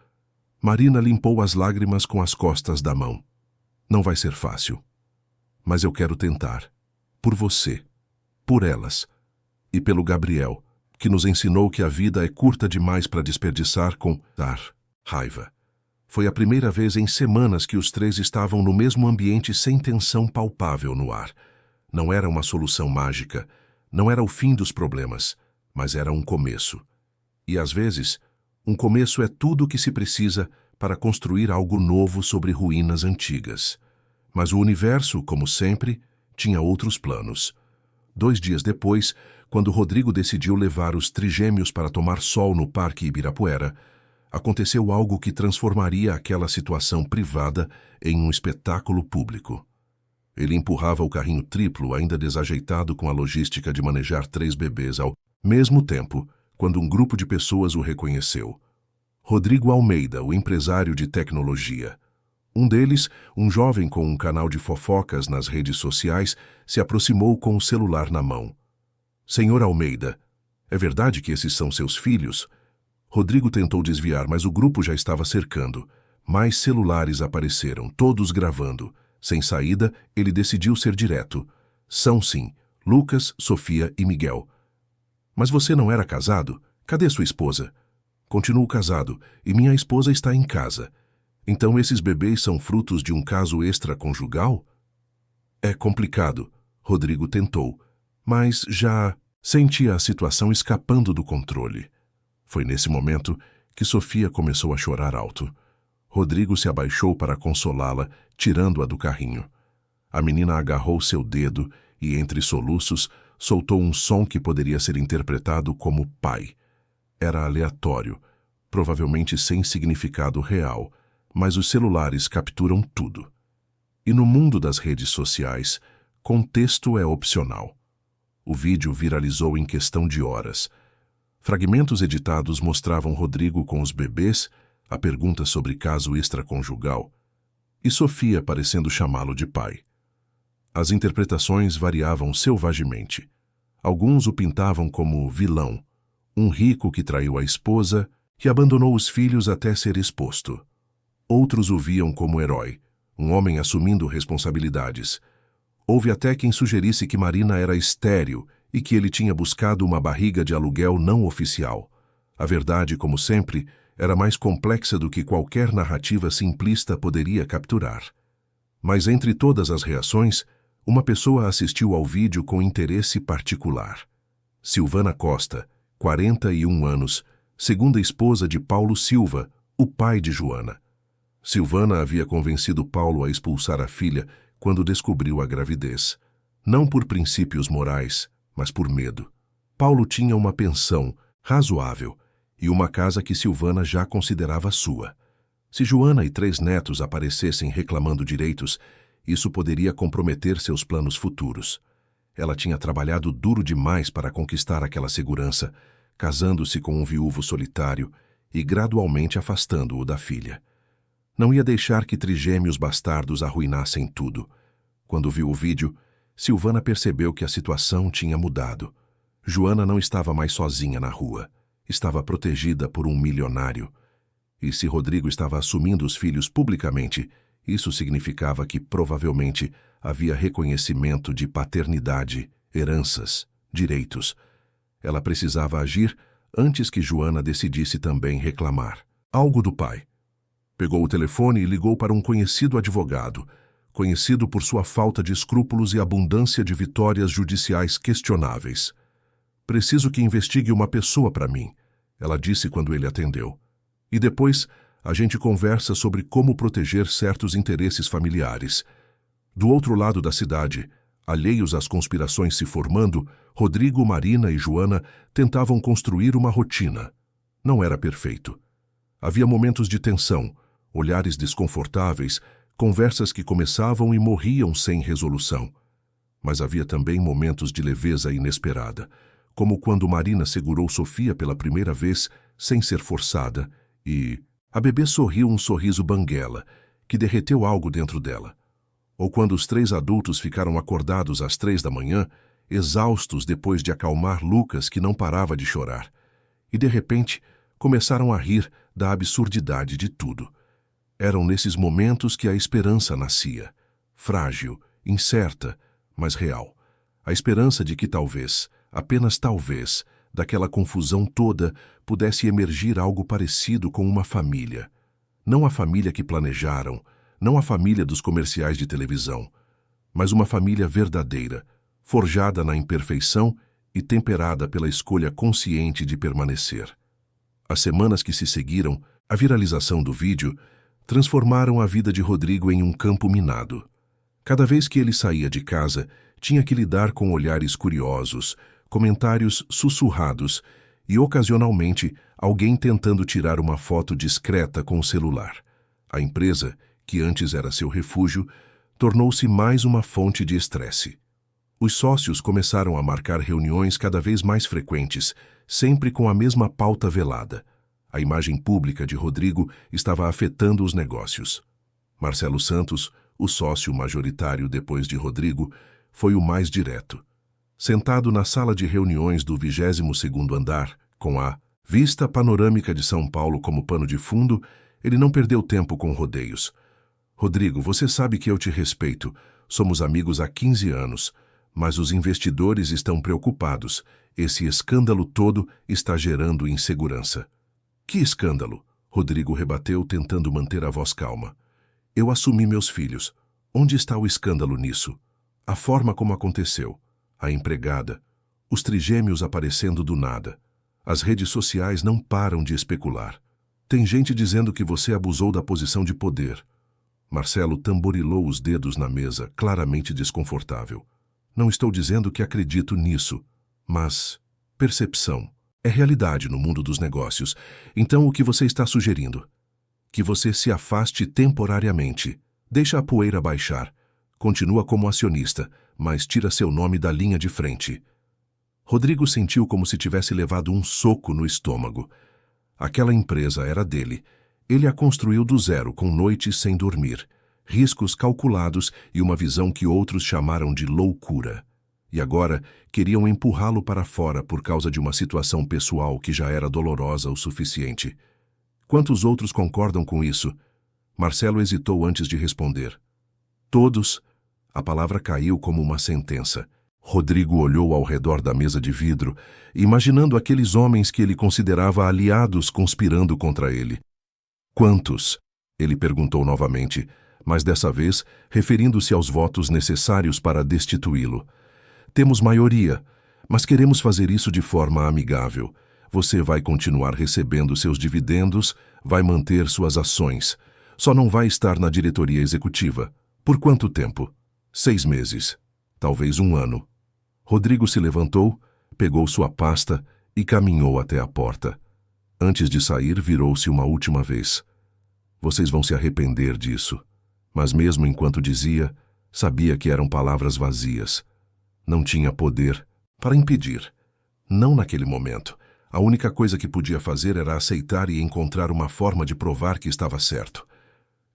Marina limpou as lágrimas com as costas da mão. Não vai ser fácil. Mas eu quero tentar. Por você. Por elas. E pelo Gabriel, que nos ensinou que a vida é curta demais para desperdiçar com raiva. Foi a primeira vez em semanas que os 3 estavam no mesmo ambiente sem tensão palpável no ar. Não era uma solução mágica, não era o fim dos problemas, mas era um começo. E às vezes, um começo é tudo o que se precisa para construir algo novo sobre ruínas antigas. Mas o universo, como sempre, tinha outros planos. 2 dias depois, quando Rodrigo decidiu levar os trigêmeos para tomar sol no Parque Ibirapuera, aconteceu algo que transformaria aquela situação privada em um espetáculo público. Ele empurrava o carrinho triplo, ainda desajeitado com a logística de manejar 3 bebês ao mesmo tempo, quando um grupo de pessoas o reconheceu. Rodrigo Almeida, o empresário de tecnologia. Um deles, um jovem com um canal de fofocas nas redes sociais, se aproximou com o celular na mão. Senhor Almeida, é verdade que esses são seus filhos? Rodrigo tentou desviar, mas o grupo já estava cercando. Mais celulares apareceram, todos gravando. Sem saída, ele decidiu ser direto. São sim, Lucas, Sofia e Miguel. Mas você não era casado? Cadê sua esposa? Continuo casado, e minha esposa está em casa. Então esses bebês são frutos de um caso extraconjugal? É complicado, Rodrigo tentou, mas já sentia a situação escapando do controle. Foi nesse momento que Sofia começou a chorar alto. Rodrigo se abaixou para consolá-la, tirando-a do carrinho. A menina agarrou seu dedo e, entre soluços, soltou um som que poderia ser interpretado como pai. Era aleatório, provavelmente sem significado real, mas os celulares capturam tudo. E no mundo das redes sociais, contexto é opcional. O vídeo viralizou em questão de horas. Fragmentos editados mostravam Rodrigo com os bebês, a pergunta sobre caso extraconjugal, e Sofia parecendo chamá-lo de pai. As interpretações variavam selvagemente. Alguns o pintavam como vilão, um rico que traiu a esposa e abandonou os filhos até ser exposto. Outros o viam como herói, um homem assumindo responsabilidades. Houve até quem sugerisse que Marina era estéril e que ele tinha buscado uma barriga de aluguel não oficial. A verdade, como sempre, era mais complexa do que qualquer narrativa simplista poderia capturar. Mas entre todas as reações, uma pessoa assistiu ao vídeo com interesse particular. Silvana Costa, 41 anos, segunda esposa de Paulo Silva, o pai de Joana. Silvana havia convencido Paulo a expulsar a filha quando descobriu a gravidez. Não por princípios morais, mas por medo. Paulo tinha uma pensão razoável e uma casa que Silvana já considerava sua. Se Joana e 3 netos aparecessem reclamando direitos, isso poderia comprometer seus planos futuros. Ela tinha trabalhado duro demais para conquistar aquela segurança, casando-se com um viúvo solitário e gradualmente afastando-o da filha. Não ia deixar que trigêmeos bastardos arruinassem tudo. Quando viu o vídeo, Silvana percebeu que a situação tinha mudado. Joana não estava mais sozinha na rua. Estava protegida por um milionário. E se Rodrigo estava assumindo os filhos publicamente, isso significava que provavelmente havia reconhecimento de paternidade, heranças, direitos. Ela precisava agir antes que Joana decidisse também reclamar. Algo do pai. Pegou o telefone e ligou para um conhecido advogado, conhecido por sua falta de escrúpulos e abundância de vitórias judiciais questionáveis. Preciso que investigue uma pessoa para mim, ela disse quando ele atendeu. E depois, a gente conversa sobre como proteger certos interesses familiares. Do outro lado da cidade, alheios às conspirações se formando, Rodrigo, Marina e Joana tentavam construir uma rotina. Não era perfeito. Havia momentos de tensão, olhares desconfortáveis, conversas que começavam e morriam sem resolução. Mas havia também momentos de leveza inesperada, como quando Marina segurou Sofia pela primeira vez, sem ser forçada, e a bebê sorriu um sorriso banguela, que derreteu algo dentro dela. Ou quando os 3 adultos ficaram acordados às 3 da manhã, exaustos depois de acalmar Lucas, que não parava de chorar. E, de repente, começaram a rir da absurdidade de tudo. Eram nesses momentos que a esperança nascia, frágil, incerta, mas real. A esperança de que talvez, apenas talvez, daquela confusão toda pudesse emergir algo parecido com uma família. Não a família que planejaram, não a família dos comerciais de televisão, mas uma família verdadeira, forjada na imperfeição e temperada pela escolha consciente de permanecer. As semanas que se seguiram, a viralização do vídeo, transformaram a vida de Rodrigo em um campo minado. Cada vez que ele saía de casa, tinha que lidar com olhares curiosos, comentários sussurrados e, ocasionalmente, alguém tentando tirar uma foto discreta com o celular. A empresa, que antes era seu refúgio, tornou-se mais uma fonte de estresse. Os sócios começaram a marcar reuniões cada vez mais frequentes, sempre com a mesma pauta velada. A imagem pública de Rodrigo estava afetando os negócios. Marcelo Santos, o sócio majoritário depois de Rodrigo, foi o mais direto. Sentado na sala de reuniões do 22º andar, com a vista panorâmica de São Paulo como pano de fundo, Ele não perdeu tempo com rodeios. Rodrigo, você sabe que eu te respeito. Somos amigos há 15 anos. Mas os investidores estão preocupados. Esse escândalo todo está gerando insegurança. Que escândalo? Rodrigo rebateu, tentando manter a voz calma. Eu assumi meus filhos. Onde está o escândalo nisso? A forma como aconteceu. A empregada. Os trigêmeos aparecendo do nada. As redes sociais não param de especular. Tem gente dizendo que você abusou da posição de poder. Marcelo tamborilou os dedos na mesa, claramente desconfortável. Não estou dizendo que acredito nisso, mas percepção é realidade no mundo dos negócios. Então o que você está sugerindo? Que você se afaste temporariamente. Deixa a poeira baixar. Continua como acionista, mas tira seu nome da linha de frente. Rodrigo sentiu como se tivesse levado um soco no estômago. Aquela empresa era dele. Ele a construiu do zero, com noites sem dormir, riscos calculados e uma visão que outros chamaram de loucura. E agora queriam empurrá-lo para fora por causa de uma situação pessoal que já era dolorosa o suficiente. Quantos outros concordam com isso? Marcelo hesitou antes de responder. Todos. A palavra caiu como uma sentença. Rodrigo olhou ao redor da mesa de vidro, imaginando aqueles homens que ele considerava aliados conspirando contra ele. Quantos? Ele perguntou novamente, mas dessa vez referindo-se aos votos necessários para destituí-lo. Temos maioria, mas queremos fazer isso de forma amigável. Você vai continuar recebendo seus dividendos, vai manter suas ações. Só não vai estar na diretoria executiva. Por quanto tempo? 6 meses. Talvez 1 ano. Rodrigo se levantou, pegou sua pasta e caminhou até a porta. Antes de sair, virou-se uma última vez. Vocês vão se arrepender disso. Mas mesmo enquanto dizia, sabia que eram palavras vazias. Não tinha poder para impedir. Não naquele momento. A única coisa que podia fazer era aceitar e encontrar uma forma de provar que estava certo.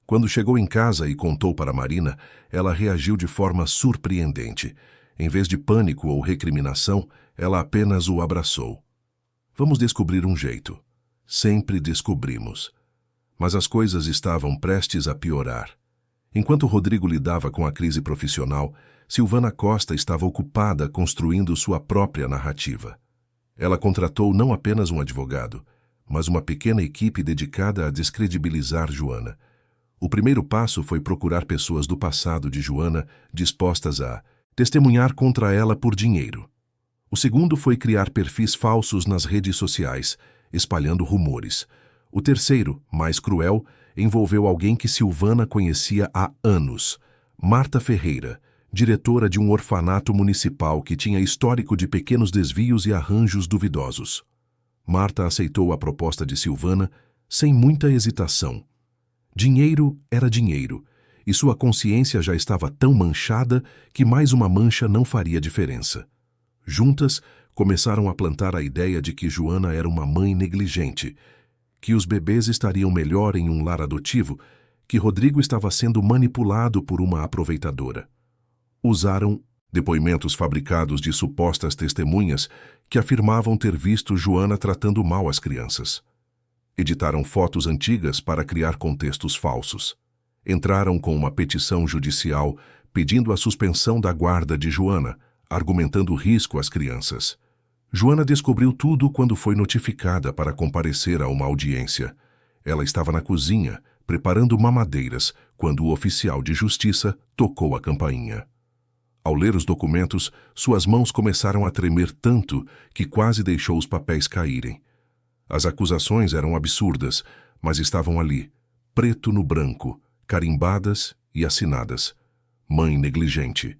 Quando chegou em casa e contou para Marina, ela reagiu de forma surpreendente. Em vez de pânico ou recriminação, ela apenas o abraçou. Vamos descobrir um jeito. Sempre descobrimos. Mas as coisas estavam prestes a piorar. Enquanto Rodrigo lidava com a crise profissional, Silvana Costa estava ocupada construindo sua própria narrativa. Ela contratou não apenas um advogado, mas uma pequena equipe dedicada a descredibilizar Joana. O primeiro passo foi procurar pessoas do passado de Joana dispostas a testemunhar contra ela por dinheiro. O segundo foi criar perfis falsos nas redes sociais, espalhando rumores. O terceiro, mais cruel, envolveu alguém que Silvana conhecia há anos, Marta Ferreira, diretora de um orfanato municipal que tinha histórico de pequenos desvios e arranjos duvidosos. Marta aceitou a proposta de Silvana sem muita hesitação. Dinheiro era dinheiro, e sua consciência já estava tão manchada que mais uma mancha não faria diferença. Juntas, começaram a plantar a ideia de que Joana era uma mãe negligente, que os bebês estariam melhor em um lar adotivo, que Rodrigo estava sendo manipulado por uma aproveitadora. Usaram depoimentos fabricados de supostas testemunhas que afirmavam ter visto Joana tratando mal as crianças. Editaram fotos antigas para criar contextos falsos. Entraram com uma petição judicial pedindo a suspensão da guarda de Joana, argumentando risco às crianças. Joana descobriu tudo quando foi notificada para comparecer a uma audiência. Ela estava na cozinha, preparando mamadeiras, quando o oficial de justiça tocou a campainha. Ao ler os documentos, suas mãos começaram a tremer tanto que quase deixou os papéis caírem. As acusações eram absurdas, mas estavam ali, preto no branco, carimbadas e assinadas. Mãe negligente.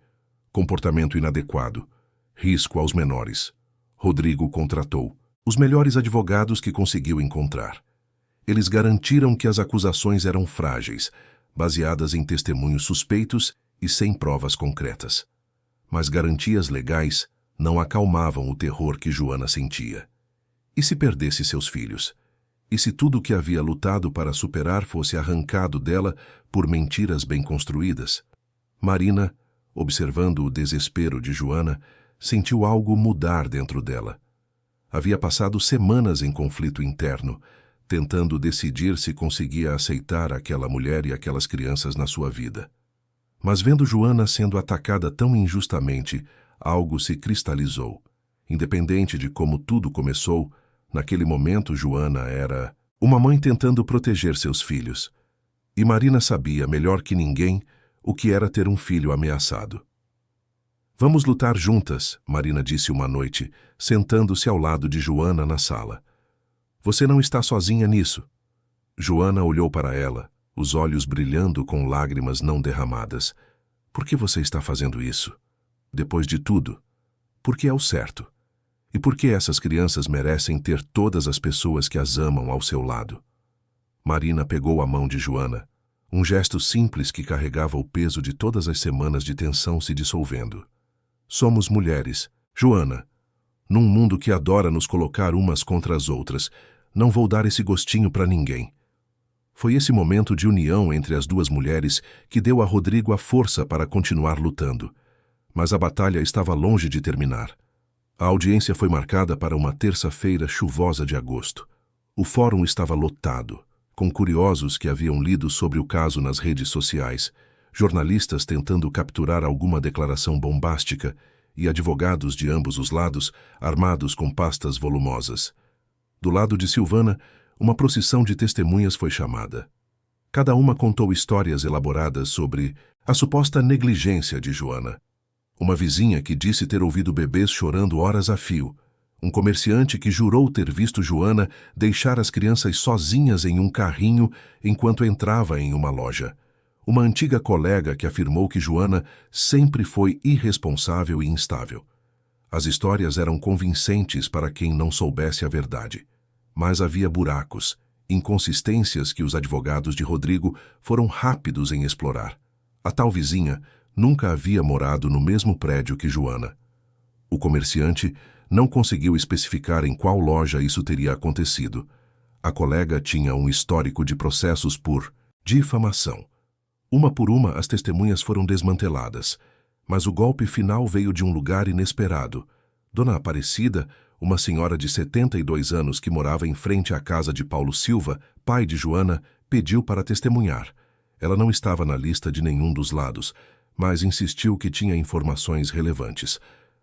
Comportamento inadequado. Risco aos menores. Rodrigo contratou os melhores advogados que conseguiu encontrar. Eles garantiram que as acusações eram frágeis, baseadas em testemunhos suspeitos e sem provas concretas. Mas garantias legais não acalmavam o terror que Joana sentia. E se perdesse seus filhos? E se tudo o que havia lutado para superar fosse arrancado dela por mentiras bem construídas? Marina, observando o desespero de Joana, sentiu algo mudar dentro dela. Havia passado semanas em conflito interno, tentando decidir se conseguia aceitar aquela mulher e aquelas crianças na sua vida. Mas vendo Joana sendo atacada tão injustamente, algo se cristalizou. Independente de como tudo começou, naquele momento Joana era uma mãe tentando proteger seus filhos. E Marina sabia, melhor que ninguém, o que era ter um filho ameaçado. Vamos lutar juntas, Marina disse uma noite, sentando-se ao lado de Joana na sala. Você não está sozinha nisso. Joana olhou para ela, os olhos brilhando com lágrimas não derramadas. Por que você está fazendo isso? Depois de tudo, porque é o certo. E porque essas crianças merecem ter todas as pessoas que as amam ao seu lado. Marina pegou a mão de Joana, um gesto simples que carregava o peso de todas as semanas de tensão se dissolvendo. Somos mulheres, Joana. Num mundo que adora nos colocar umas contra as outras, não vou dar esse gostinho para ninguém. Foi esse momento de união entre as duas mulheres que deu a Rodrigo a força para continuar lutando. Mas a batalha estava longe de terminar. A audiência foi marcada para uma terça-feira chuvosa de agosto. O fórum estava lotado, com curiosos que haviam lido sobre o caso nas redes sociais, jornalistas tentando capturar alguma declaração bombástica e advogados de ambos os lados armados com pastas volumosas. Do lado de Silvana, uma procissão de testemunhas foi chamada. Cada uma contou histórias elaboradas sobre a suposta negligência de Joana. Uma vizinha que disse ter ouvido bebês chorando horas a fio. Um comerciante que jurou ter visto Joana deixar as crianças sozinhas em um carrinho enquanto entrava em uma loja. Uma antiga colega que afirmou que Joana sempre foi irresponsável e instável. As histórias eram convincentes para quem não soubesse a verdade. Mas havia buracos, inconsistências que os advogados de Rodrigo foram rápidos em explorar. A tal vizinha nunca havia morado no mesmo prédio que Joana. O comerciante não conseguiu especificar em qual loja isso teria acontecido. A colega tinha um histórico de processos por difamação. Uma por uma, as testemunhas foram desmanteladas, mas o golpe final veio de um lugar inesperado. Dona Aparecida, uma senhora de 72 anos que morava em frente à casa de Paulo Silva, pai de Joana, pediu para testemunhar. Ela não estava na lista de nenhum dos lados, mas insistiu que tinha informações relevantes.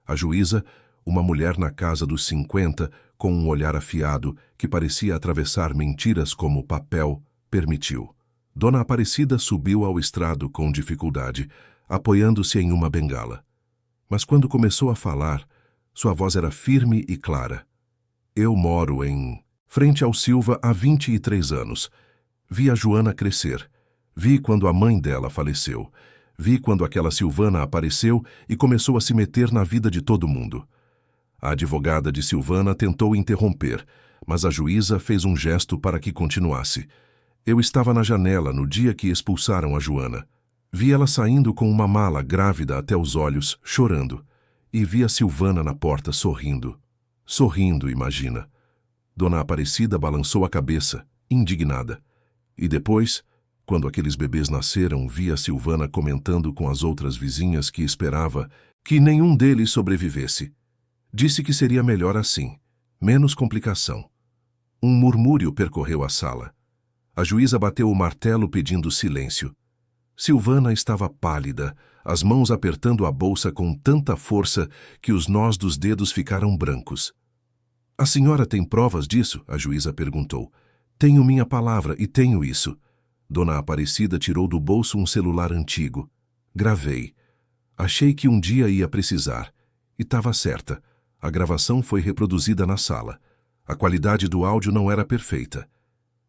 A juíza, uma mulher na casa dos 50, com um olhar afiado que parecia atravessar mentiras como papel, permitiu. Dona Aparecida subiu ao estrado com dificuldade, apoiando-se em uma bengala. Mas quando começou a falar, sua voz era firme e clara. Eu moro em frente ao Silva há 23 anos. Vi a Joana crescer. Vi quando a mãe dela faleceu. Vi quando aquela Silvana apareceu e começou a se meter na vida de todo mundo. A advogada de Silvana tentou interromper, mas a juíza fez um gesto para que continuasse. Eu estava na janela no dia que expulsaram a Joana. Vi ela saindo com uma mala grávida até os olhos, chorando. E vi a Silvana na porta sorrindo. Sorrindo, imagina. Dona Aparecida balançou a cabeça, indignada. E depois, quando aqueles bebês nasceram, vi a Silvana comentando com as outras vizinhas que esperava que nenhum deles sobrevivesse. Disse que seria melhor assim, menos complicação. Um murmúrio percorreu a sala. A juíza bateu o martelo pedindo silêncio. Silvana estava pálida, as mãos apertando a bolsa com tanta força que os nós dos dedos ficaram brancos. A senhora tem provas disso? A juíza perguntou. Tenho minha palavra e tenho isso. Dona Aparecida tirou do bolso um celular antigo. Gravei. Achei que um dia ia precisar. E estava certa. A gravação foi reproduzida na sala. A qualidade do áudio não era perfeita,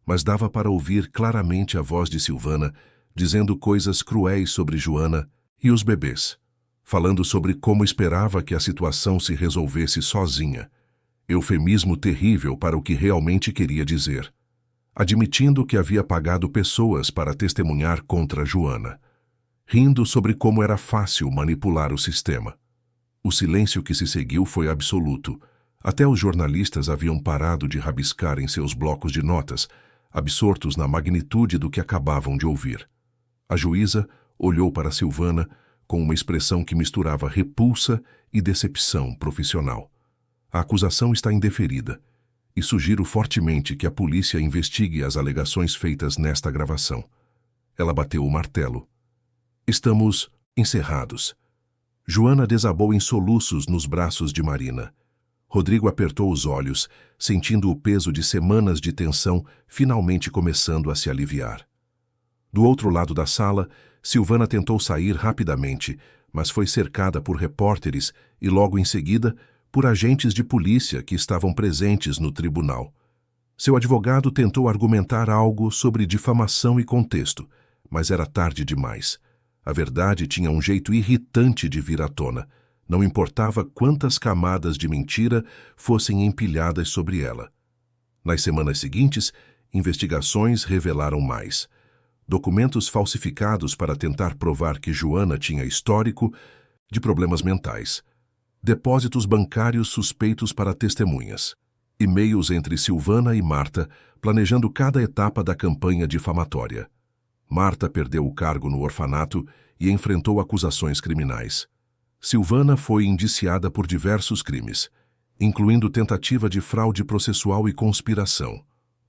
mas dava para ouvir claramente a voz de Silvana dizendo coisas cruéis sobre Joana e os bebês, falando sobre como esperava que a situação se resolvesse sozinha. Eufemismo terrível para o que realmente queria dizer. Admitindo que havia pagado pessoas para testemunhar contra Joana. Rindo sobre como era fácil manipular o sistema. O silêncio que se seguiu foi absoluto. Até os jornalistas haviam parado de rabiscar em seus blocos de notas, absortos na magnitude do que acabavam de ouvir. A juíza olhou para Silvana com uma expressão que misturava repulsa e decepção profissional. A acusação está indeferida. e sugiro fortemente que a polícia investigue as alegações feitas nesta gravação. Ela bateu o martelo. Estamos encerrados. Joana desabou em soluços nos braços de Marina. Rodrigo apertou os olhos, sentindo o peso de semanas de tensão finalmente começando a se aliviar. Do outro lado da sala, Silvana tentou sair rapidamente, mas foi cercada por repórteres e, logo em seguida, por agentes de polícia que estavam presentes no tribunal. Seu advogado tentou argumentar algo sobre difamação e contexto, mas era tarde demais. A verdade tinha um jeito irritante de vir à tona. Não importava quantas camadas de mentira fossem empilhadas sobre ela. Nas semanas seguintes, investigações revelaram mais. Documentos falsificados para tentar provar que Joana tinha histórico de problemas mentais. Depósitos bancários suspeitos para testemunhas. E-mails entre Silvana e Marta, planejando cada etapa da campanha difamatória. Marta perdeu o cargo no orfanato e enfrentou acusações criminais. Silvana foi indiciada por diversos crimes, incluindo tentativa de fraude processual e conspiração.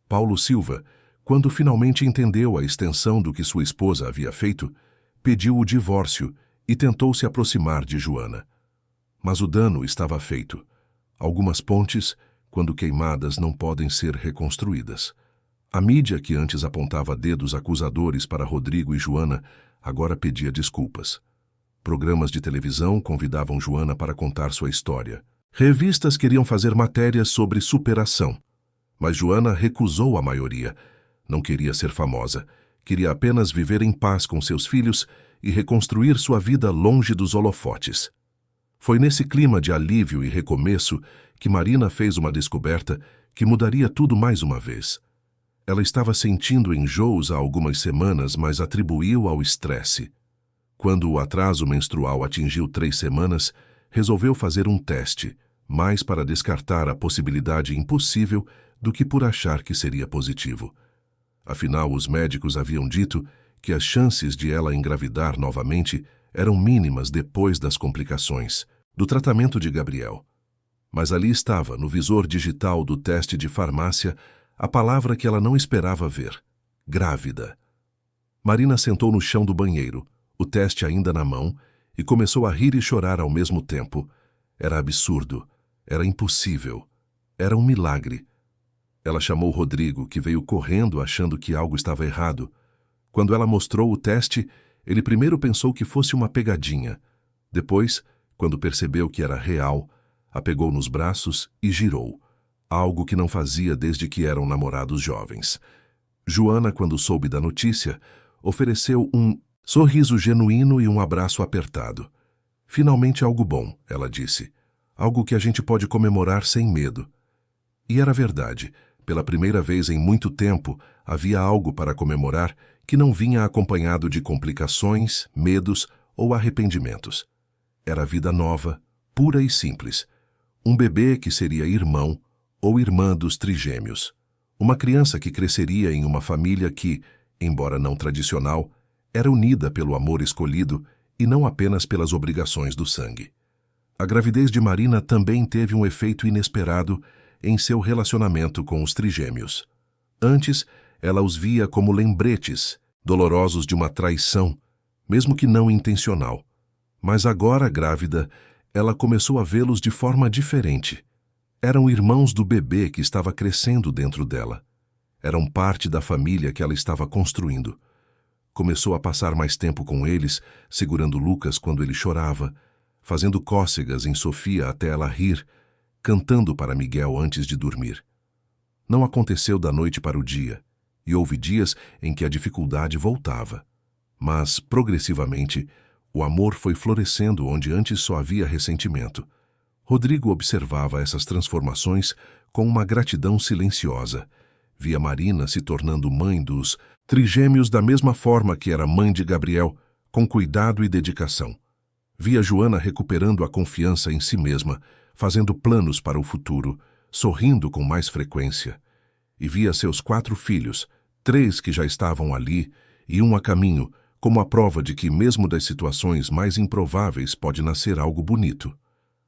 Paulo Silva, quando finalmente entendeu a extensão do que sua esposa havia feito, pediu o divórcio e tentou se aproximar de Joana. Mas o dano estava feito. Algumas pontes, quando queimadas, não podem ser reconstruídas. A mídia, que antes apontava dedos acusadores para Rodrigo e Joana, agora pedia desculpas. Programas de televisão convidavam Joana para contar sua história. Revistas queriam fazer matérias sobre superação. Mas Joana recusou a maioria. Não queria ser famosa. Queria apenas viver em paz com seus filhos e reconstruir sua vida longe dos holofotes. Foi nesse clima de alívio e recomeço que Marina fez uma descoberta que mudaria tudo mais uma vez. Ela estava sentindo enjoos há algumas semanas, mas atribuiu ao estresse. Quando o atraso menstrual atingiu 3 semanas, resolveu fazer um teste, mais para descartar a possibilidade impossível do que por achar que seria positivo. Afinal, os médicos haviam dito que as chances de ela engravidar novamente eram mínimas depois das complicações do tratamento de Gabriel. Mas ali estava, no visor digital do teste de farmácia, a palavra que ela não esperava ver: grávida. Marina sentou no chão do banheiro, o teste ainda na mão, e começou a rir e chorar ao mesmo tempo. Era absurdo, era impossível, era um milagre. Ela chamou Rodrigo, que veio correndo achando que algo estava errado. Quando ela mostrou o teste, ele primeiro pensou que fosse uma pegadinha. Depois, quando percebeu que era real, a pegou nos braços e girou, algo que não fazia desde que eram namorados jovens. Joana, quando soube da notícia, ofereceu um sorriso genuíno e um abraço apertado. Finalmente algo bom, ela disse. Algo que a gente pode comemorar sem medo. E era verdade. Pela primeira vez em muito tempo, havia algo para comemorar que não vinha acompanhado de complicações, medos ou arrependimentos. Era vida nova, pura e simples. Um bebê que seria irmão ou irmã dos trigêmeos. Uma criança que cresceria em uma família que, embora não tradicional, era unida pelo amor escolhido e não apenas pelas obrigações do sangue. A gravidez de Marina também teve um efeito inesperado em seu relacionamento com os trigêmeos. Antes, ela os via como lembretes, dolorosos de uma traição, mesmo que não intencional. Mas agora, grávida, ela começou a vê-los de forma diferente. Eram irmãos do bebê que estava crescendo dentro dela. Eram parte da família que ela estava construindo. Começou a passar mais tempo com eles, segurando Lucas quando ele chorava, fazendo cócegas em Sofia até ela rir, cantando para Miguel antes de dormir. Não aconteceu da noite para o dia, e houve dias em que a dificuldade voltava. Mas, progressivamente, o amor foi florescendo onde antes só havia ressentimento. Rodrigo observava essas transformações com uma gratidão silenciosa. Via Marina se tornando mãe dos trigêmeos da mesma forma que era mãe de Gabriel, com cuidado e dedicação. Via Joana recuperando a confiança em si mesma, fazendo planos para o futuro, sorrindo com mais frequência. E via seus 4 filhos, 3 que já estavam ali e 1 a caminho, como a prova de que mesmo das situações mais improváveis pode nascer algo bonito.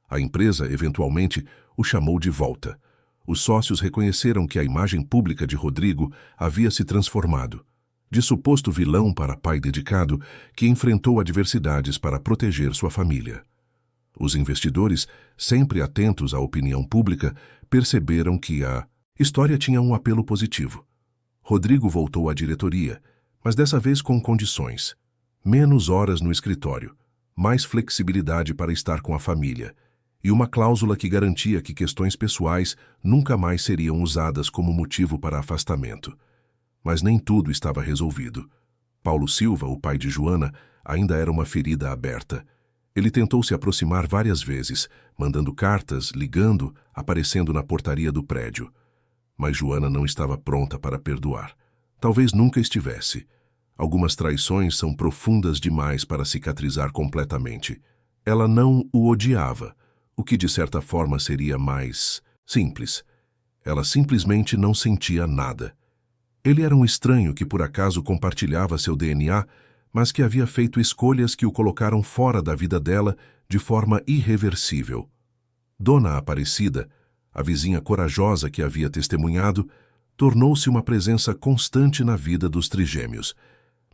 A empresa, eventualmente, o chamou de volta. Os sócios reconheceram que a imagem pública de Rodrigo havia se transformado, de suposto vilão para pai dedicado que enfrentou adversidades para proteger sua família. Os investidores, sempre atentos à opinião pública, perceberam que a história tinha um apelo positivo. Rodrigo voltou à diretoria, mas dessa vez com condições: menos horas no escritório, mais flexibilidade para estar com a família e uma cláusula que garantia que questões pessoais nunca mais seriam usadas como motivo para afastamento. Mas nem tudo estava resolvido. Paulo Silva, o pai de Joana, ainda era uma ferida aberta. Ele tentou se aproximar várias vezes, mandando cartas, ligando, aparecendo na portaria do prédio. Mas Joana não estava pronta para perdoar. Talvez nunca estivesse. Algumas traições são profundas demais para cicatrizar completamente. Ela não o odiava, o que de certa forma seria mais simples. Ela simplesmente não sentia nada. Ele era um estranho que por acaso compartilhava seu DNA, mas que havia feito escolhas que o colocaram fora da vida dela de forma irreversível. Dona Aparecida, a vizinha corajosa que havia testemunhado, tornou-se uma presença constante na vida dos trigêmeos.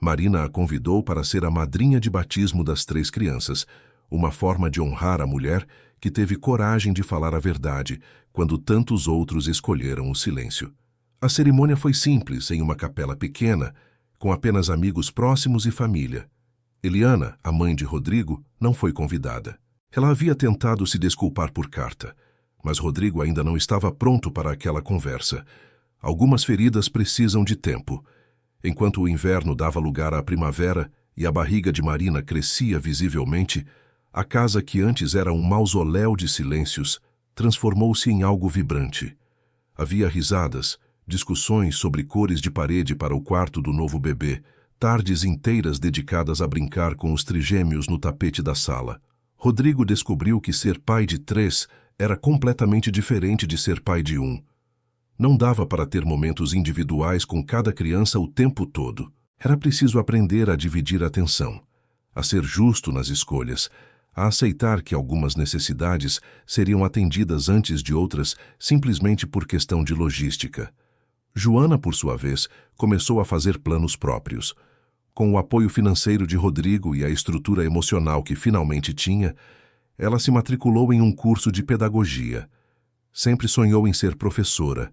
Marina a convidou para ser a madrinha de batismo das 3 crianças, uma forma de honrar a mulher que teve coragem de falar a verdade quando tantos outros escolheram o silêncio. A cerimônia foi simples, em uma capela pequena, com apenas amigos próximos e família. Eliana, a mãe de Rodrigo, não foi convidada. Ela havia tentado se desculpar por carta, mas Rodrigo ainda não estava pronto para aquela conversa. Algumas feridas precisam de tempo. Enquanto o inverno dava lugar à primavera e a barriga de Marina crescia visivelmente, a casa que antes era um mausoléu de silêncios transformou-se em algo vibrante. Havia risadas, discussões sobre cores de parede para o quarto do novo bebê, tardes inteiras dedicadas a brincar com os trigêmeos no tapete da sala. Rodrigo descobriu que ser pai de 3 era completamente diferente de ser pai de 1. Não dava para ter momentos individuais com cada criança o tempo todo. Era preciso aprender a dividir a atenção, a ser justo nas escolhas, a aceitar que algumas necessidades seriam atendidas antes de outras simplesmente por questão de logística. Joana, por sua vez, começou a fazer planos próprios. Com o apoio financeiro de Rodrigo e a estrutura emocional que finalmente tinha, ela se matriculou em um curso de pedagogia. Sempre sonhou em ser professora,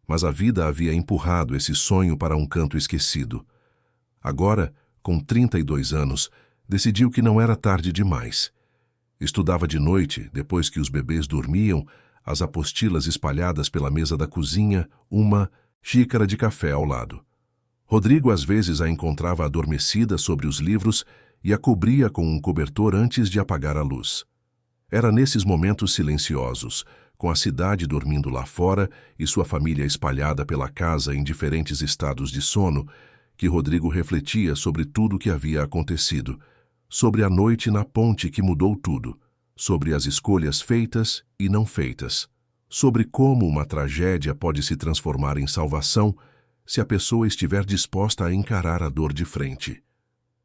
mas a vida havia empurrado esse sonho para um canto esquecido. Agora, com 32 anos, decidiu que não era tarde demais. Estudava de noite, depois que os bebês dormiam, as apostilas espalhadas pela mesa da cozinha, uma xícara de café ao lado. Rodrigo às vezes a encontrava adormecida sobre os livros e a cobria com um cobertor antes de apagar a luz. Era nesses momentos silenciosos, com a cidade dormindo lá fora e sua família espalhada pela casa em diferentes estados de sono, que Rodrigo refletia sobre tudo o que havia acontecido, sobre a noite na ponte que mudou tudo, sobre as escolhas feitas e não feitas, sobre como uma tragédia pode se transformar em salvação se a pessoa estiver disposta a encarar a dor de frente.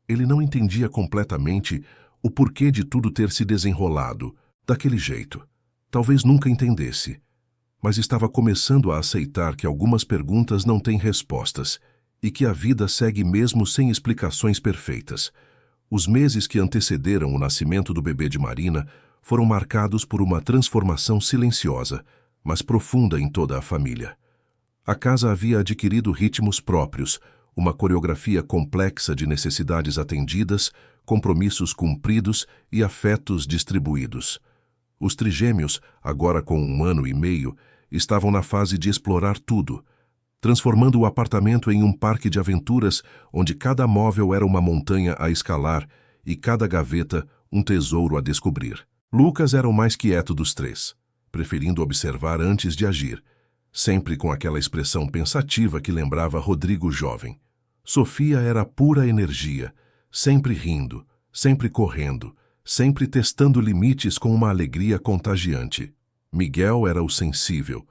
Ele não entendia completamente o porquê de tudo ter se desenrolado daquele jeito. Talvez nunca entendesse, mas estava começando a aceitar que algumas perguntas não têm respostas e que a vida segue mesmo sem explicações perfeitas. Os meses que antecederam o nascimento do bebê de Marina foram marcados por uma transformação silenciosa, mas profunda em toda a família. A casa havia adquirido ritmos próprios, uma coreografia complexa de necessidades atendidas, compromissos cumpridos e afetos distribuídos. Os trigêmeos, agora com 1 ano e meio, estavam na fase de explorar tudo, transformando o apartamento em um parque de aventuras onde cada móvel era uma montanha a escalar e cada gaveta um tesouro a descobrir. Lucas era o mais quieto dos 3, preferindo observar antes de agir, sempre com aquela expressão pensativa que lembrava Rodrigo jovem. Sofia era pura energia, sempre rindo, sempre correndo, sempre testando limites com uma alegria contagiante. Miguel era o sensível,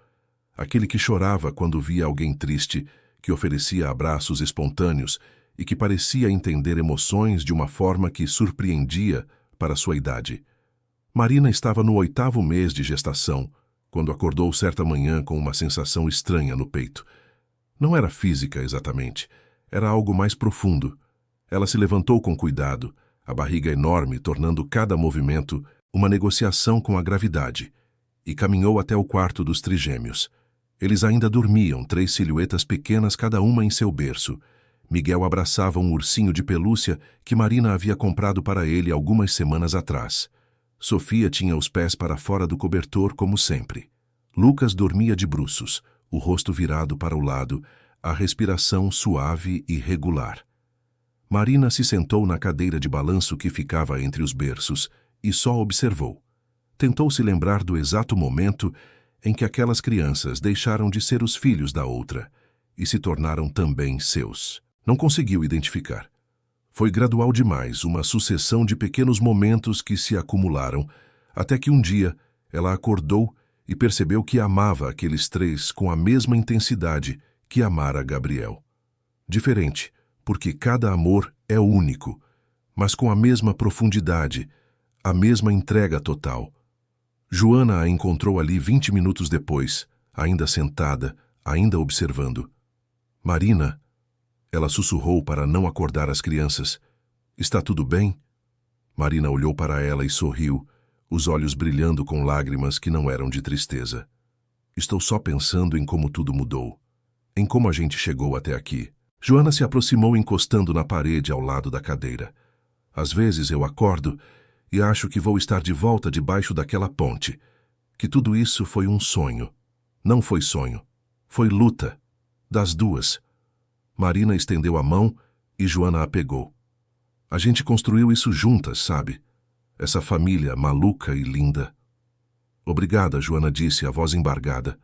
aquele que chorava quando via alguém triste, que oferecia abraços espontâneos e que parecia entender emoções de uma forma que surpreendia para sua idade. Marina estava no 8º mês de gestação, quando acordou certa manhã com uma sensação estranha no peito. Não era física exatamente, era algo mais profundo. Ela se levantou com cuidado, a barriga enorme tornando cada movimento uma negociação com a gravidade, e caminhou até o quarto dos trigêmeos. Eles ainda dormiam, 3 silhuetas pequenas cada uma em seu berço. Miguel abraçava um ursinho de pelúcia que Marina havia comprado para ele algumas semanas atrás. Sofia tinha os pés para fora do cobertor, como sempre. Lucas dormia de bruços, o rosto virado para o lado, a respiração suave e regular. Marina se sentou na cadeira de balanço que ficava entre os berços e só observou. Tentou se lembrar do exato momento em que aquelas crianças deixaram de ser os filhos da outra e se tornaram também seus. Não conseguiu identificar. Foi gradual demais, uma sucessão de pequenos momentos que se acumularam, até que um dia ela acordou e percebeu que amava aqueles 3 com a mesma intensidade que amara Gabriel. Diferente, porque cada amor é único, mas com a mesma profundidade, a mesma entrega total. Joana a encontrou ali 20 minutos depois, ainda sentada, ainda observando. Marina, ela sussurrou para não acordar as crianças. Está tudo bem? Marina olhou para ela e sorriu, os olhos brilhando com lágrimas que não eram de tristeza. Estou só pensando em como tudo mudou, em como a gente chegou até aqui. Joana se aproximou encostando na parede ao lado da cadeira. Às vezes eu acordo e acho que vou estar de volta debaixo daquela ponte, que tudo isso foi um sonho. Não foi sonho, foi luta, das duas. Marina estendeu a mão e Joana a pegou. A gente construiu isso juntas, sabe? Essa família maluca e linda. Obrigada, Joana disse, a voz embargada,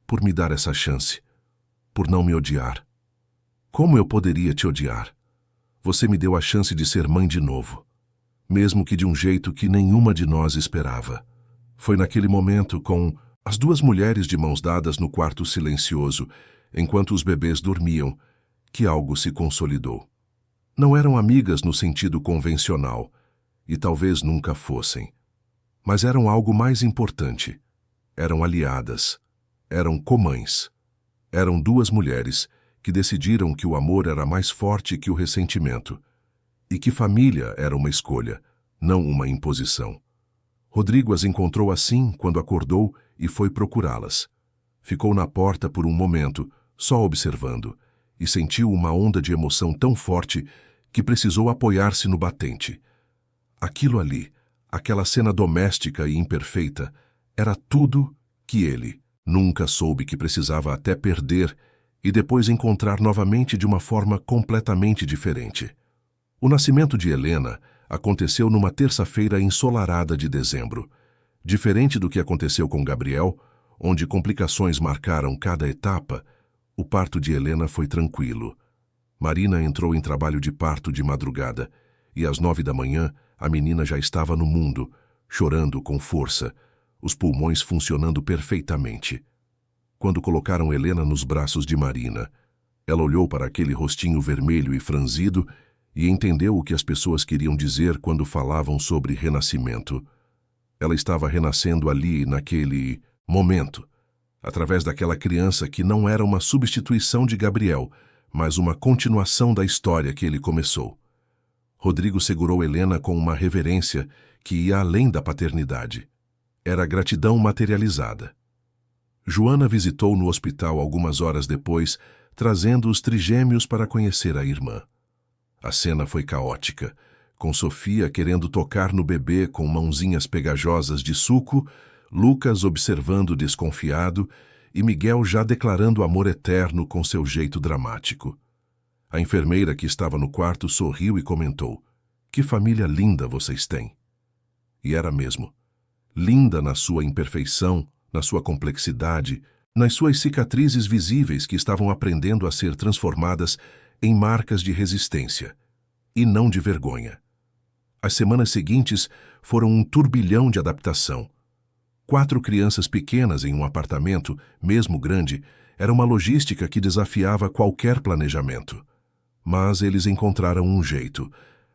por me dar essa chance, por não me odiar. Como eu poderia te odiar? Você me deu a chance de ser mãe de novo, mesmo que de um jeito que nenhuma de nós esperava. Foi naquele momento, com as 2 mulheres de mãos dadas no quarto silencioso, enquanto os bebês dormiam, que algo se consolidou. Não eram amigas no sentido convencional, e talvez nunca fossem. Mas eram algo mais importante. Eram aliadas. Eram comães. Eram 2 mulheres que decidiram que o amor era mais forte que o ressentimento, e que família era uma escolha, não uma imposição. Rodrigo as encontrou assim quando acordou e foi procurá-las. Ficou na porta por um momento, só observando, e sentiu uma onda de emoção tão forte que precisou apoiar-se no batente. Aquilo ali, aquela cena doméstica e imperfeita, era tudo que ele nunca soube que precisava até perder e depois encontrar novamente de uma forma completamente diferente. O nascimento de Helena aconteceu numa terça-feira ensolarada de dezembro. Diferente do que aconteceu com Gabriel, onde complicações marcaram cada etapa, o parto de Helena foi tranquilo. Marina entrou em trabalho de parto de madrugada, e às 9 da manhã a menina já estava no mundo, chorando com força, os pulmões funcionando perfeitamente. Quando colocaram Helena nos braços de Marina, ela olhou para aquele rostinho vermelho e franzido e entendeu o que as pessoas queriam dizer quando falavam sobre renascimento. Ela estava renascendo ali, naquele momento, através daquela criança que não era uma substituição de Gabriel, mas uma continuação da história que ele começou. Rodrigo segurou Helena com uma reverência que ia além da paternidade. Era gratidão materializada. Joana visitou no hospital algumas horas depois, trazendo os trigêmeos para conhecer a irmã. A cena foi caótica, com Sofia querendo tocar no bebê com mãozinhas pegajosas de suco, Lucas observando desconfiado e Miguel já declarando amor eterno com seu jeito dramático. A enfermeira que estava no quarto sorriu e comentou: "Que família linda vocês têm." E era mesmo. Linda na sua imperfeição, na sua complexidade, nas suas cicatrizes visíveis que estavam aprendendo a ser transformadas em marcas de resistência, e não de vergonha. As semanas seguintes foram um turbilhão de adaptação. 4 crianças pequenas em um apartamento, mesmo grande, era uma logística que desafiava qualquer planejamento. Mas eles encontraram um jeito.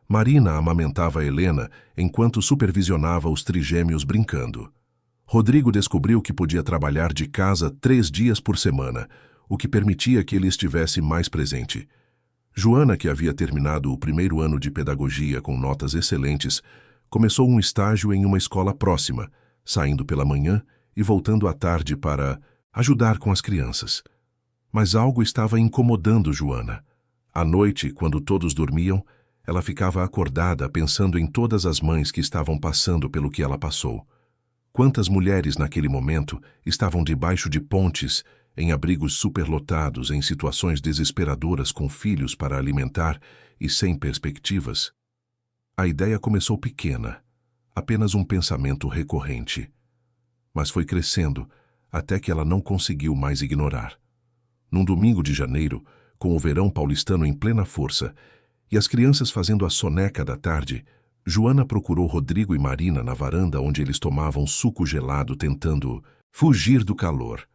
Marina amamentava Helena enquanto supervisionava os trigêmeos brincando. Rodrigo descobriu que podia trabalhar de casa 3 dias por semana, o que permitia que ele estivesse mais presente. Joana, que havia terminado o primeiro ano de pedagogia com notas excelentes, começou um estágio em uma escola próxima, saindo pela manhã e voltando à tarde para ajudar com as crianças. Mas algo estava incomodando Joana. À noite, quando todos dormiam, ela ficava acordada pensando em todas as mães que estavam passando pelo que ela passou. Quantas mulheres naquele momento estavam debaixo de pontes, em abrigos superlotados, em situações desesperadoras com filhos para alimentar e sem perspectivas? A ideia começou pequena, apenas um pensamento recorrente. Mas foi crescendo até que ela não conseguiu mais ignorar. Num domingo de janeiro, com o verão paulistano em plena força e as crianças fazendo a soneca da tarde, Joana procurou Rodrigo e Marina na varanda onde eles tomavam suco gelado tentando fugir do calor.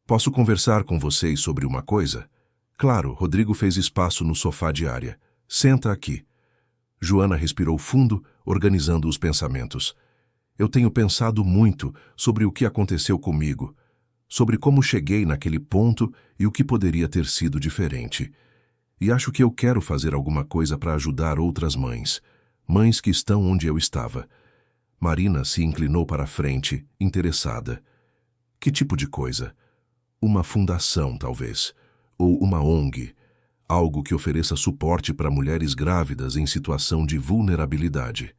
Posso conversar com vocês sobre uma coisa? Claro, Rodrigo fez espaço no sofá de área. Senta aqui. Joana respirou fundo, organizando os pensamentos. Eu tenho pensado muito sobre o que aconteceu comigo, sobre como cheguei naquele ponto e o que poderia ter sido diferente. E acho que eu quero fazer alguma coisa para ajudar outras mães. Mães que estão onde eu estava. Marina se inclinou para a frente, interessada. Que tipo de coisa? Uma fundação, talvez. Ou uma ONG. Algo que ofereça suporte para mulheres grávidas em situação de vulnerabilidade.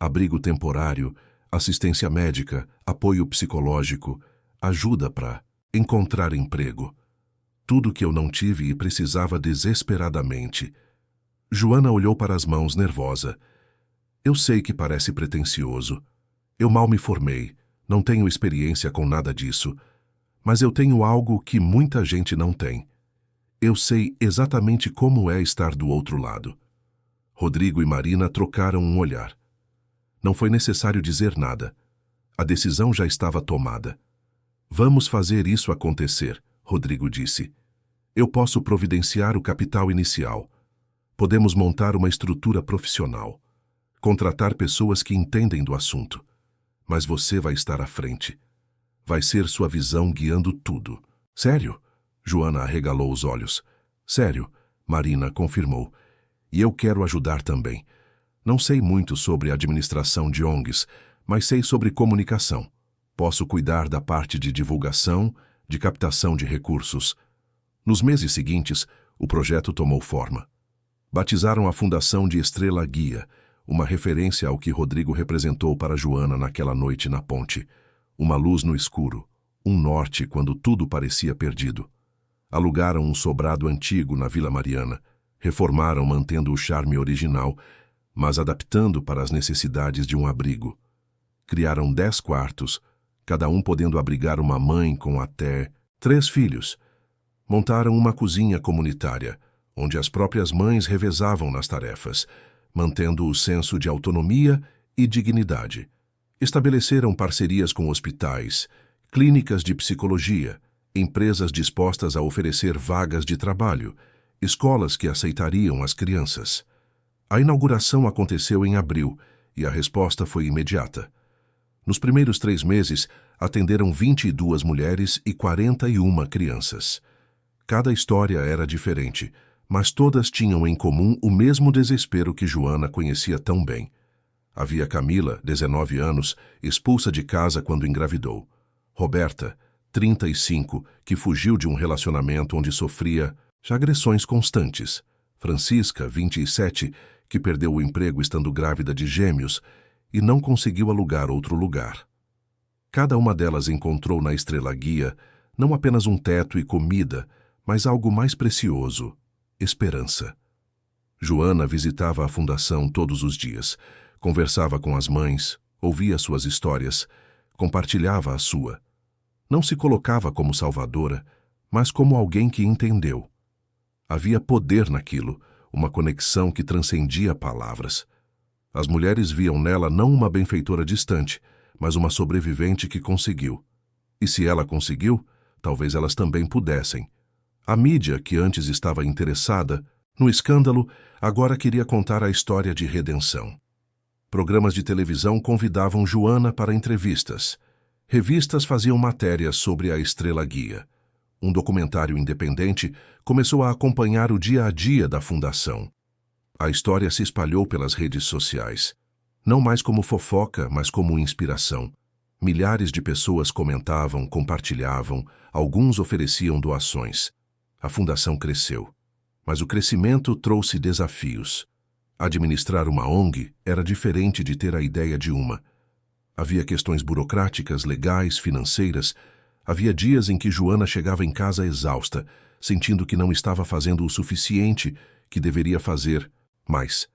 Abrigo temporário, assistência médica, apoio psicológico, ajuda para encontrar emprego. Tudo que eu não tive e precisava desesperadamente. Joana olhou para as mãos nervosa. Eu sei que parece pretensioso. Eu mal me formei, não tenho experiência com nada disso. Mas eu tenho algo que muita gente não tem. Eu sei exatamente como é estar do outro lado. Rodrigo e Marina trocaram um olhar. Não foi necessário dizer nada. A decisão já estava tomada. Vamos fazer isso acontecer, Rodrigo disse. Eu posso providenciar o capital inicial. Podemos montar uma estrutura profissional. Contratar pessoas que entendem do assunto. Mas você vai estar à frente. Vai ser sua visão guiando tudo. Sério? Joana arregalou os olhos. Sério, Marina confirmou. E eu quero ajudar também. Não sei muito sobre administração de ONGs, mas sei sobre comunicação. Posso cuidar da parte de divulgação, de captação de recursos. Nos meses seguintes, o projeto tomou forma. Batizaram a Fundação de Estrela Guia, uma referência ao que Rodrigo representou para Joana naquela noite na ponte. Uma luz no escuro, um norte quando tudo parecia perdido. Alugaram um sobrado antigo na Vila Mariana, reformaram mantendo o charme original, mas adaptando para as necessidades de um abrigo. Criaram 10 quartos, cada um podendo abrigar uma mãe com até 3 filhos. Montaram uma cozinha comunitária, onde as próprias mães revezavam nas tarefas, mantendo o senso de autonomia e dignidade. Estabeleceram parcerias com hospitais, clínicas de psicologia, empresas dispostas a oferecer vagas de trabalho, escolas que aceitariam as crianças. A inauguração aconteceu em abril e a resposta foi imediata. Nos primeiros 3 meses, atenderam 22 mulheres e 41 crianças. Cada história era diferente, mas todas tinham em comum o mesmo desespero que Joana conhecia tão bem. Havia Camila, 19 anos, expulsa de casa quando engravidou. Roberta, 35, que fugiu de um relacionamento onde sofria agressões constantes. Francisca, 27, que perdeu o emprego estando grávida de gêmeos e não conseguiu alugar outro lugar. Cada uma delas encontrou na Estrela Guia não apenas um teto e comida, mas algo mais precioso: esperança. Joana visitava a fundação todos os dias, conversava com as mães, ouvia suas histórias, compartilhava a sua. Não se colocava como salvadora, mas como alguém que entendeu. Havia poder naquilo, uma conexão que transcendia palavras. As mulheres viam nela não uma benfeitora distante, mas uma sobrevivente que conseguiu. E se ela conseguiu, talvez elas também pudessem. A mídia, que antes estava interessada no escândalo, agora queria contar a história de redenção. Programas de televisão convidavam Joana para entrevistas. Revistas faziam matérias sobre a Estrela Guia. Um documentário independente começou a acompanhar o dia a dia da fundação. A história se espalhou pelas redes sociais. Não mais como fofoca, mas como inspiração. Milhares de pessoas comentavam, compartilhavam, alguns ofereciam doações. A fundação cresceu. Mas o crescimento trouxe desafios. Administrar uma ONG era diferente de ter a ideia de uma. Havia questões burocráticas, legais, financeiras. Havia dias em que Joana chegava em casa exausta, sentindo que não estava fazendo o suficiente, que deveria fazer mais.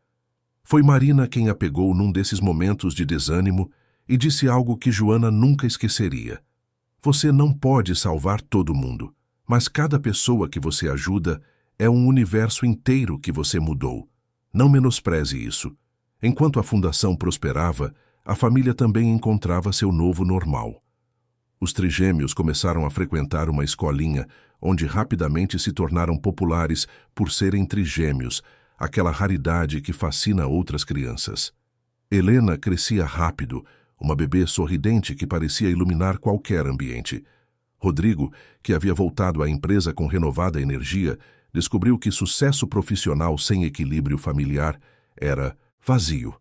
Foi Marina quem a pegou num desses momentos de desânimo e disse algo que Joana nunca esqueceria. Você não pode salvar todo mundo, mas cada pessoa que você ajuda é um universo inteiro que você mudou. Não menospreze isso. Enquanto a fundação prosperava, a família também encontrava seu novo normal. Os trigêmeos começaram a frequentar uma escolinha, onde rapidamente se tornaram populares por serem trigêmeos, aquela raridade que fascina outras crianças. Helena crescia rápido, uma bebê sorridente que parecia iluminar qualquer ambiente. Rodrigo, que havia voltado à empresa com renovada energia, descobriu que sucesso profissional sem equilíbrio familiar era vazio.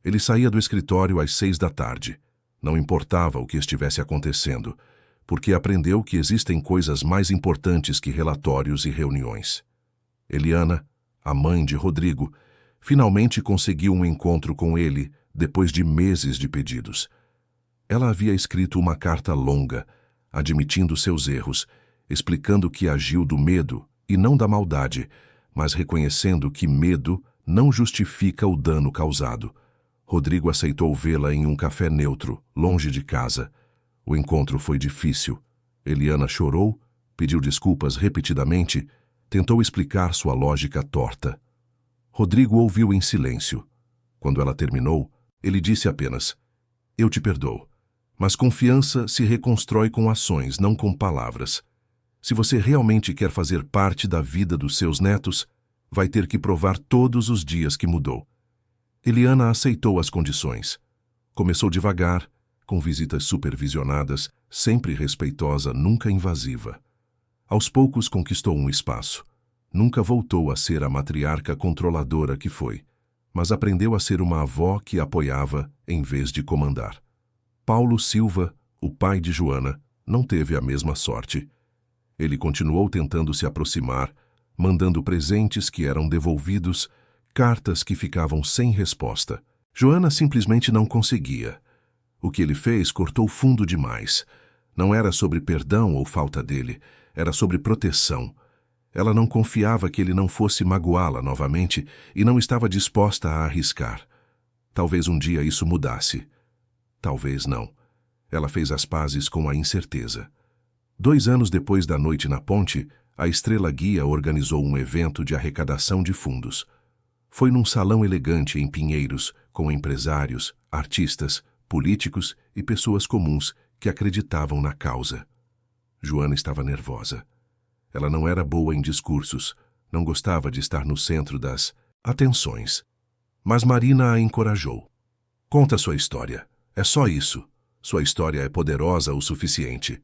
Ele saía do escritório às 6 da tarde. Não importava o que estivesse acontecendo, porque aprendeu que existem coisas mais importantes que relatórios e reuniões. Eliana, a mãe de Rodrigo, finalmente conseguiu um encontro com ele depois de meses de pedidos. Ela havia escrito uma carta longa, admitindo seus erros, explicando que agiu do medo e não da maldade, mas reconhecendo que medo não justifica o dano causado. Rodrigo aceitou vê-la em um café neutro, longe de casa. O encontro foi difícil. Eliana chorou, pediu desculpas repetidamente, tentou explicar sua lógica torta. Rodrigo ouviu em silêncio. Quando ela terminou, ele disse apenas: "Eu te perdoo, mas confiança se reconstrói com ações, não com palavras. Se você realmente quer fazer parte da vida dos seus netos, vai ter que provar todos os dias que mudou." Eliana aceitou as condições. Começou devagar, com visitas supervisionadas, sempre respeitosa, nunca invasiva. Aos poucos conquistou um espaço. Nunca voltou a ser a matriarca controladora que foi, mas aprendeu a ser uma avó que apoiava em vez de comandar. Paulo Silva, o pai de Joana, não teve a mesma sorte. Ele continuou tentando se aproximar, mandando presentes que eram devolvidos, cartas que ficavam sem resposta. Joana simplesmente não conseguia. O que ele fez cortou fundo demais. Não era sobre perdão ou falta dele, era sobre proteção. Ela não confiava que ele não fosse magoá-la novamente e não estava disposta a arriscar. Talvez um dia isso mudasse. Talvez não. Ela fez as pazes com a incerteza. 2 anos depois da noite na ponte, a Estrela Guia organizou um evento de arrecadação de fundos. Foi num salão elegante em Pinheiros, com empresários, artistas, políticos e pessoas comuns que acreditavam na causa. Joana estava nervosa. Ela não era boa em discursos, não gostava de estar no centro das atenções. Mas Marina a encorajou. "Conta sua história. É só isso. Sua história é poderosa o suficiente."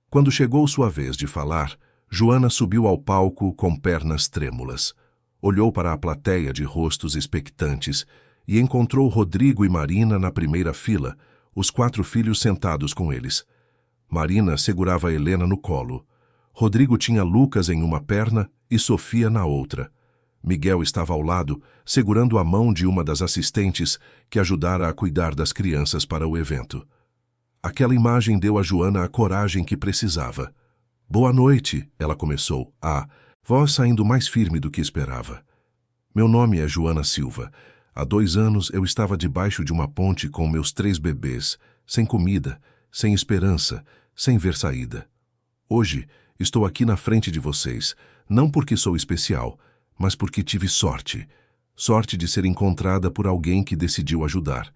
Quando chegou sua vez de falar, Joana subiu ao palco com pernas trêmulas. Olhou para a plateia de rostos expectantes e encontrou Rodrigo e Marina na primeira fila, os 4 filhos sentados com eles. Marina segurava Helena no colo. Rodrigo tinha Lucas em uma perna e Sofia na outra. Miguel estava ao lado, segurando a mão de uma das assistentes que ajudara a cuidar das crianças para o evento. Aquela imagem deu a Joana a coragem que precisava. "Boa noite", ela começou, voz saindo mais firme do que esperava. "Meu nome é Joana Silva. Há 2 anos eu estava debaixo de uma ponte com meus 3 bebês, sem comida, sem esperança, sem ver saída. Hoje estou aqui na frente de vocês, não porque sou especial, mas porque tive sorte. Sorte de ser encontrada por alguém que decidiu ajudar.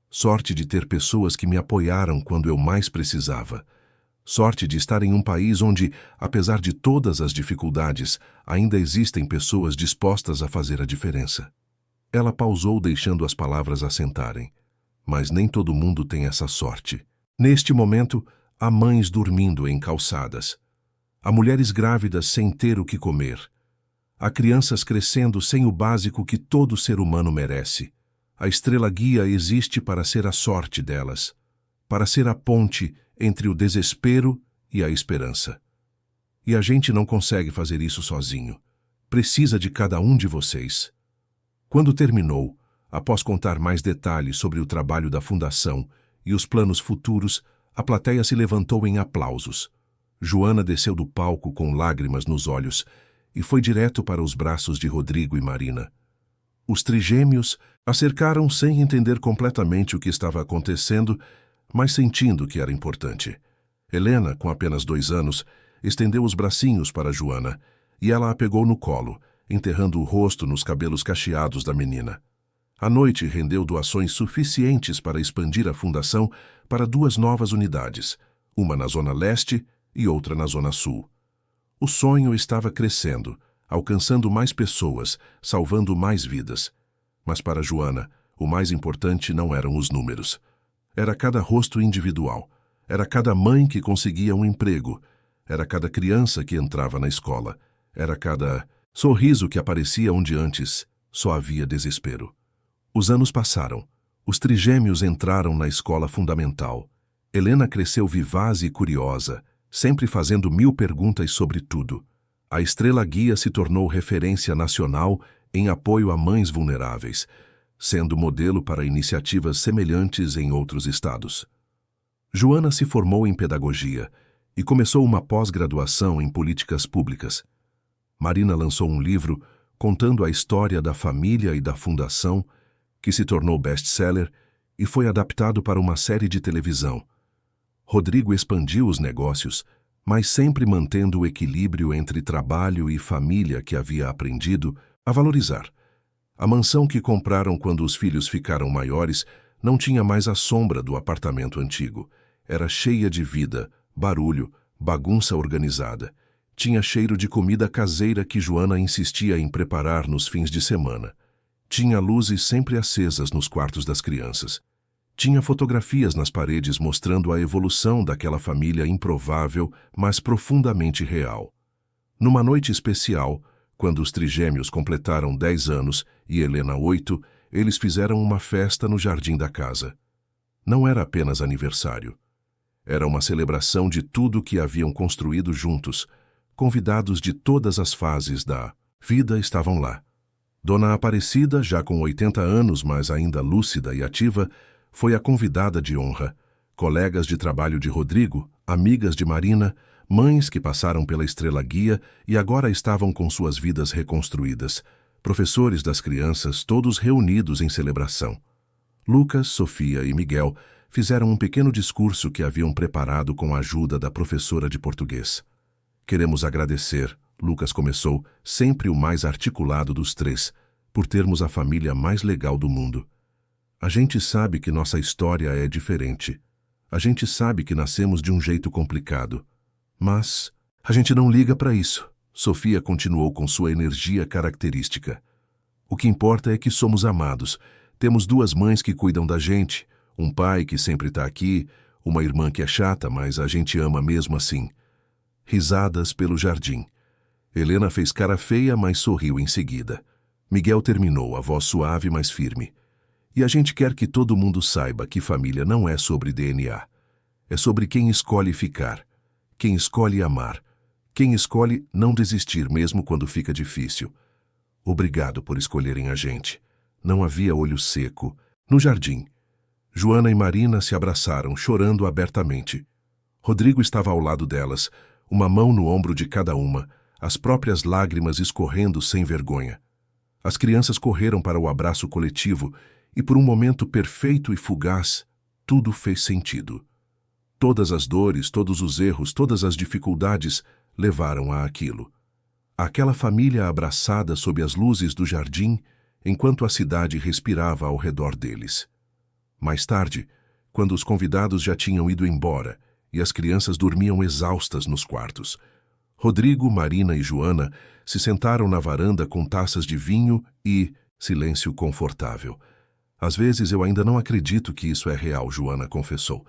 Sorte de ter pessoas que me apoiaram quando eu mais precisava. Sorte de estar em um país onde, apesar de todas as dificuldades, ainda existem pessoas dispostas a fazer a diferença." Ela pausou, deixando as palavras assentarem. "Mas nem todo mundo tem essa sorte." Neste momento, há mães dormindo em calçadas. Há mulheres grávidas sem ter o que comer. Há crianças crescendo sem o básico que todo ser humano merece. A estrela guia existe para ser a sorte delas, para ser a ponte entre o desespero e a esperança. E a gente não consegue fazer isso sozinho. Precisa de cada um de vocês. Quando terminou, após contar mais detalhes sobre o trabalho da Fundação e os planos futuros, a plateia se levantou em aplausos. Joana desceu do palco com lágrimas nos olhos e foi direto para os braços de Rodrigo e Marina. Os trigêmeos a cercaram sem entender completamente o que estava acontecendo, mas sentindo que era importante. Helena, com apenas 2 anos, estendeu os bracinhos para Joana e ela a pegou no colo, enterrando o rosto nos cabelos cacheados da menina. A noite rendeu doações suficientes para expandir a fundação para 2 novas unidades, uma na Zona Leste e outra na Zona Sul. O sonho estava crescendo, alcançando mais pessoas, salvando mais vidas. Mas para Joana, o mais importante não eram os números. Era cada rosto individual, era cada mãe que conseguia um emprego, era cada criança que entrava na escola, era cada sorriso que aparecia onde antes só havia desespero. Os anos passaram. Os trigêmeos entraram na escola fundamental. Helena cresceu vivaz e curiosa, sempre fazendo 1000 perguntas sobre tudo. A estrela guia se tornou referência nacional em apoio a mães vulneráveis, sendo modelo para iniciativas semelhantes em outros estados. Joana se formou em pedagogia e começou uma pós-graduação em políticas públicas. Marina lançou um livro contando a história da família e da fundação, que se tornou best-seller e foi adaptado para uma série de televisão. Rodrigo expandiu os negócios, mas sempre mantendo o equilíbrio entre trabalho e família que havia aprendido a valorizar. A mansão que compraram quando os filhos ficaram maiores não tinha mais a sombra do apartamento antigo. Era cheia de vida, barulho, bagunça organizada. Tinha cheiro de comida caseira que Joana insistia em preparar nos fins de semana. Tinha luzes sempre acesas nos quartos das crianças. Tinha fotografias nas paredes mostrando a evolução daquela família improvável, mas profundamente real. Numa noite especial, quando os trigêmeos completaram 10 anos e Helena 8, eles fizeram uma festa no jardim da casa. Não era apenas aniversário. Era uma celebração de tudo que haviam construído juntos. Convidados de todas as fases da vida estavam lá. Dona Aparecida, já com 80 anos, mas ainda lúcida e ativa, foi a convidada de honra. Colegas de trabalho de Rodrigo, amigas de Marina, mães que passaram pela estrela guia e agora estavam com suas vidas reconstruídas. Professores das crianças, todos reunidos em celebração. Lucas, Sofia e Miguel fizeram um pequeno discurso que haviam preparado com a ajuda da professora de português. Queremos agradecer, Lucas começou, sempre o mais articulado dos 3, por termos a família mais legal do mundo. A gente sabe que nossa história é diferente. A gente sabe que nascemos de um jeito complicado. Mas a gente não liga para isso. Sofia continuou com sua energia característica. O que importa é que somos amados. Temos 2 mães que cuidam da gente, um pai que sempre está aqui, uma irmã que é chata, mas a gente ama mesmo assim. Risadas pelo jardim. Helena fez cara feia, mas sorriu em seguida. Miguel terminou, a voz suave, mas firme. E a gente quer que todo mundo saiba que família não é sobre DNA. É sobre quem escolhe ficar, quem escolhe amar, quem escolhe não desistir mesmo quando fica difícil. Obrigado por escolherem a gente. Não havia olho seco. No jardim, Joana e Marina se abraçaram, chorando abertamente. Rodrigo estava ao lado delas, uma mão no ombro de cada uma, as próprias lágrimas escorrendo sem vergonha. As crianças correram para o abraço coletivo e, por um momento perfeito e fugaz, tudo fez sentido. Todas as dores, todos os erros, todas as dificuldades levaram a aquilo. Aquela família abraçada sob as luzes do jardim, enquanto a cidade respirava ao redor deles. Mais tarde, quando os convidados já tinham ido embora e as crianças dormiam exaustas nos quartos, Rodrigo, Marina e Joana se sentaram na varanda com taças de vinho e silêncio confortável. Às vezes eu ainda não acredito que isso é real, Joana confessou.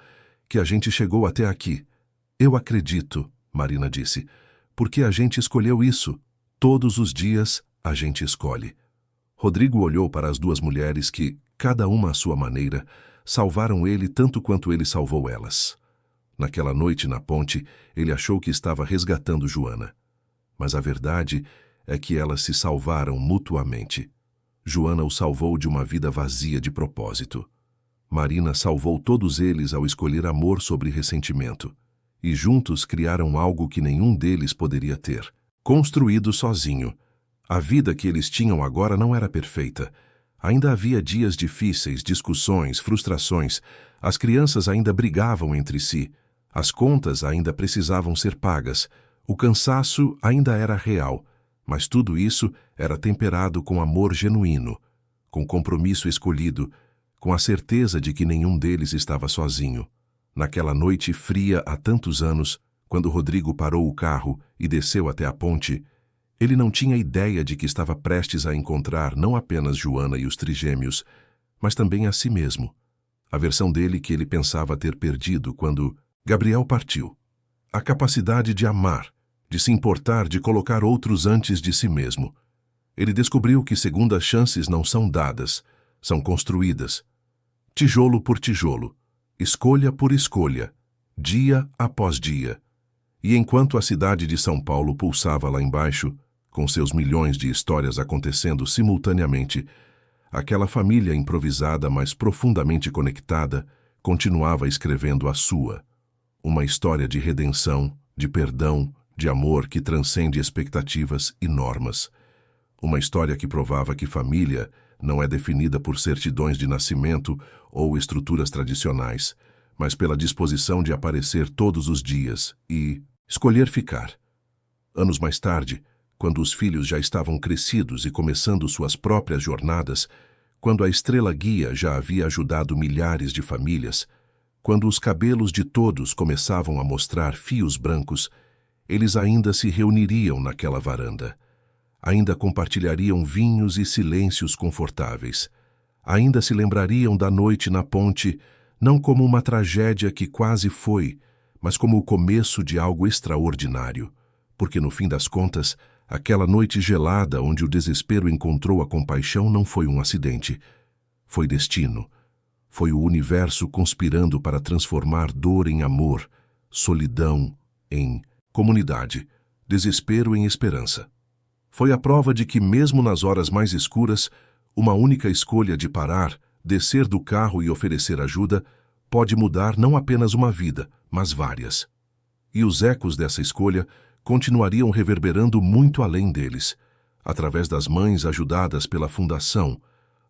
que a gente chegou até aqui. Eu acredito, Marina disse, porque a gente escolheu isso. Todos os dias a gente escolhe. Rodrigo olhou para as duas mulheres que, cada uma à sua maneira, salvaram ele tanto quanto ele salvou elas. Naquela noite na ponte, ele achou que estava resgatando Joana. Mas a verdade é que elas se salvaram mutuamente. Joana o salvou de uma vida vazia de propósito. Marina salvou todos eles ao escolher amor sobre ressentimento. E juntos criaram algo que nenhum deles poderia ter. Construído sozinho. A vida que eles tinham agora não era perfeita. Ainda havia dias difíceis, discussões, frustrações. As crianças ainda brigavam entre si. As contas ainda precisavam ser pagas. O cansaço ainda era real. Mas tudo isso era temperado com amor genuíno, com compromisso escolhido, com a certeza de que nenhum deles estava sozinho. Naquela noite fria há tantos anos, quando Rodrigo parou o carro e desceu até a ponte, ele não tinha ideia de que estava prestes a encontrar não apenas Joana e os trigêmeos, mas também a si mesmo. A versão dele que ele pensava ter perdido quando Gabriel partiu. A capacidade de amar, de se importar, de colocar outros antes de si mesmo. Ele descobriu que segundas chances não são dadas, são construídas. Tijolo por tijolo, escolha por escolha, dia após dia. E enquanto a cidade de São Paulo pulsava lá embaixo, com seus milhões de histórias acontecendo simultaneamente, aquela família improvisada, mas profundamente conectada, continuava escrevendo a sua. Uma história de redenção, de perdão, de amor que transcende expectativas e normas. Uma história que provava que família não é definida por certidões de nascimento ou estruturas tradicionais, mas pela disposição de aparecer todos os dias e escolher ficar. Anos mais tarde, quando os filhos já estavam crescidos e começando suas próprias jornadas, quando a estrela guia já havia ajudado milhares de famílias, quando os cabelos de todos começavam a mostrar fios brancos, eles ainda se reuniriam naquela varanda. Ainda compartilhariam vinhos e silêncios confortáveis. Ainda se lembrariam da noite na ponte, não como uma tragédia que quase foi, mas como o começo de algo extraordinário. Porque, no fim das contas, aquela noite gelada onde o desespero encontrou a compaixão não foi um acidente. Foi destino. Foi o universo conspirando para transformar dor em amor, solidão em comunidade, desespero em esperança. Foi a prova de que, mesmo nas horas mais escuras, uma única escolha de parar, descer do carro e oferecer ajuda pode mudar não apenas uma vida, mas várias. E os ecos dessa escolha continuariam reverberando muito além deles, através das mães ajudadas pela fundação,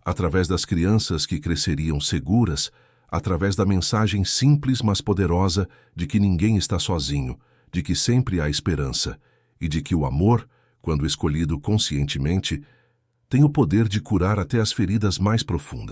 através das crianças que cresceriam seguras, através da mensagem simples mas poderosa de que ninguém está sozinho, de que sempre há esperança e de que o amor, quando escolhido conscientemente, tem o poder de curar até as feridas mais profundas.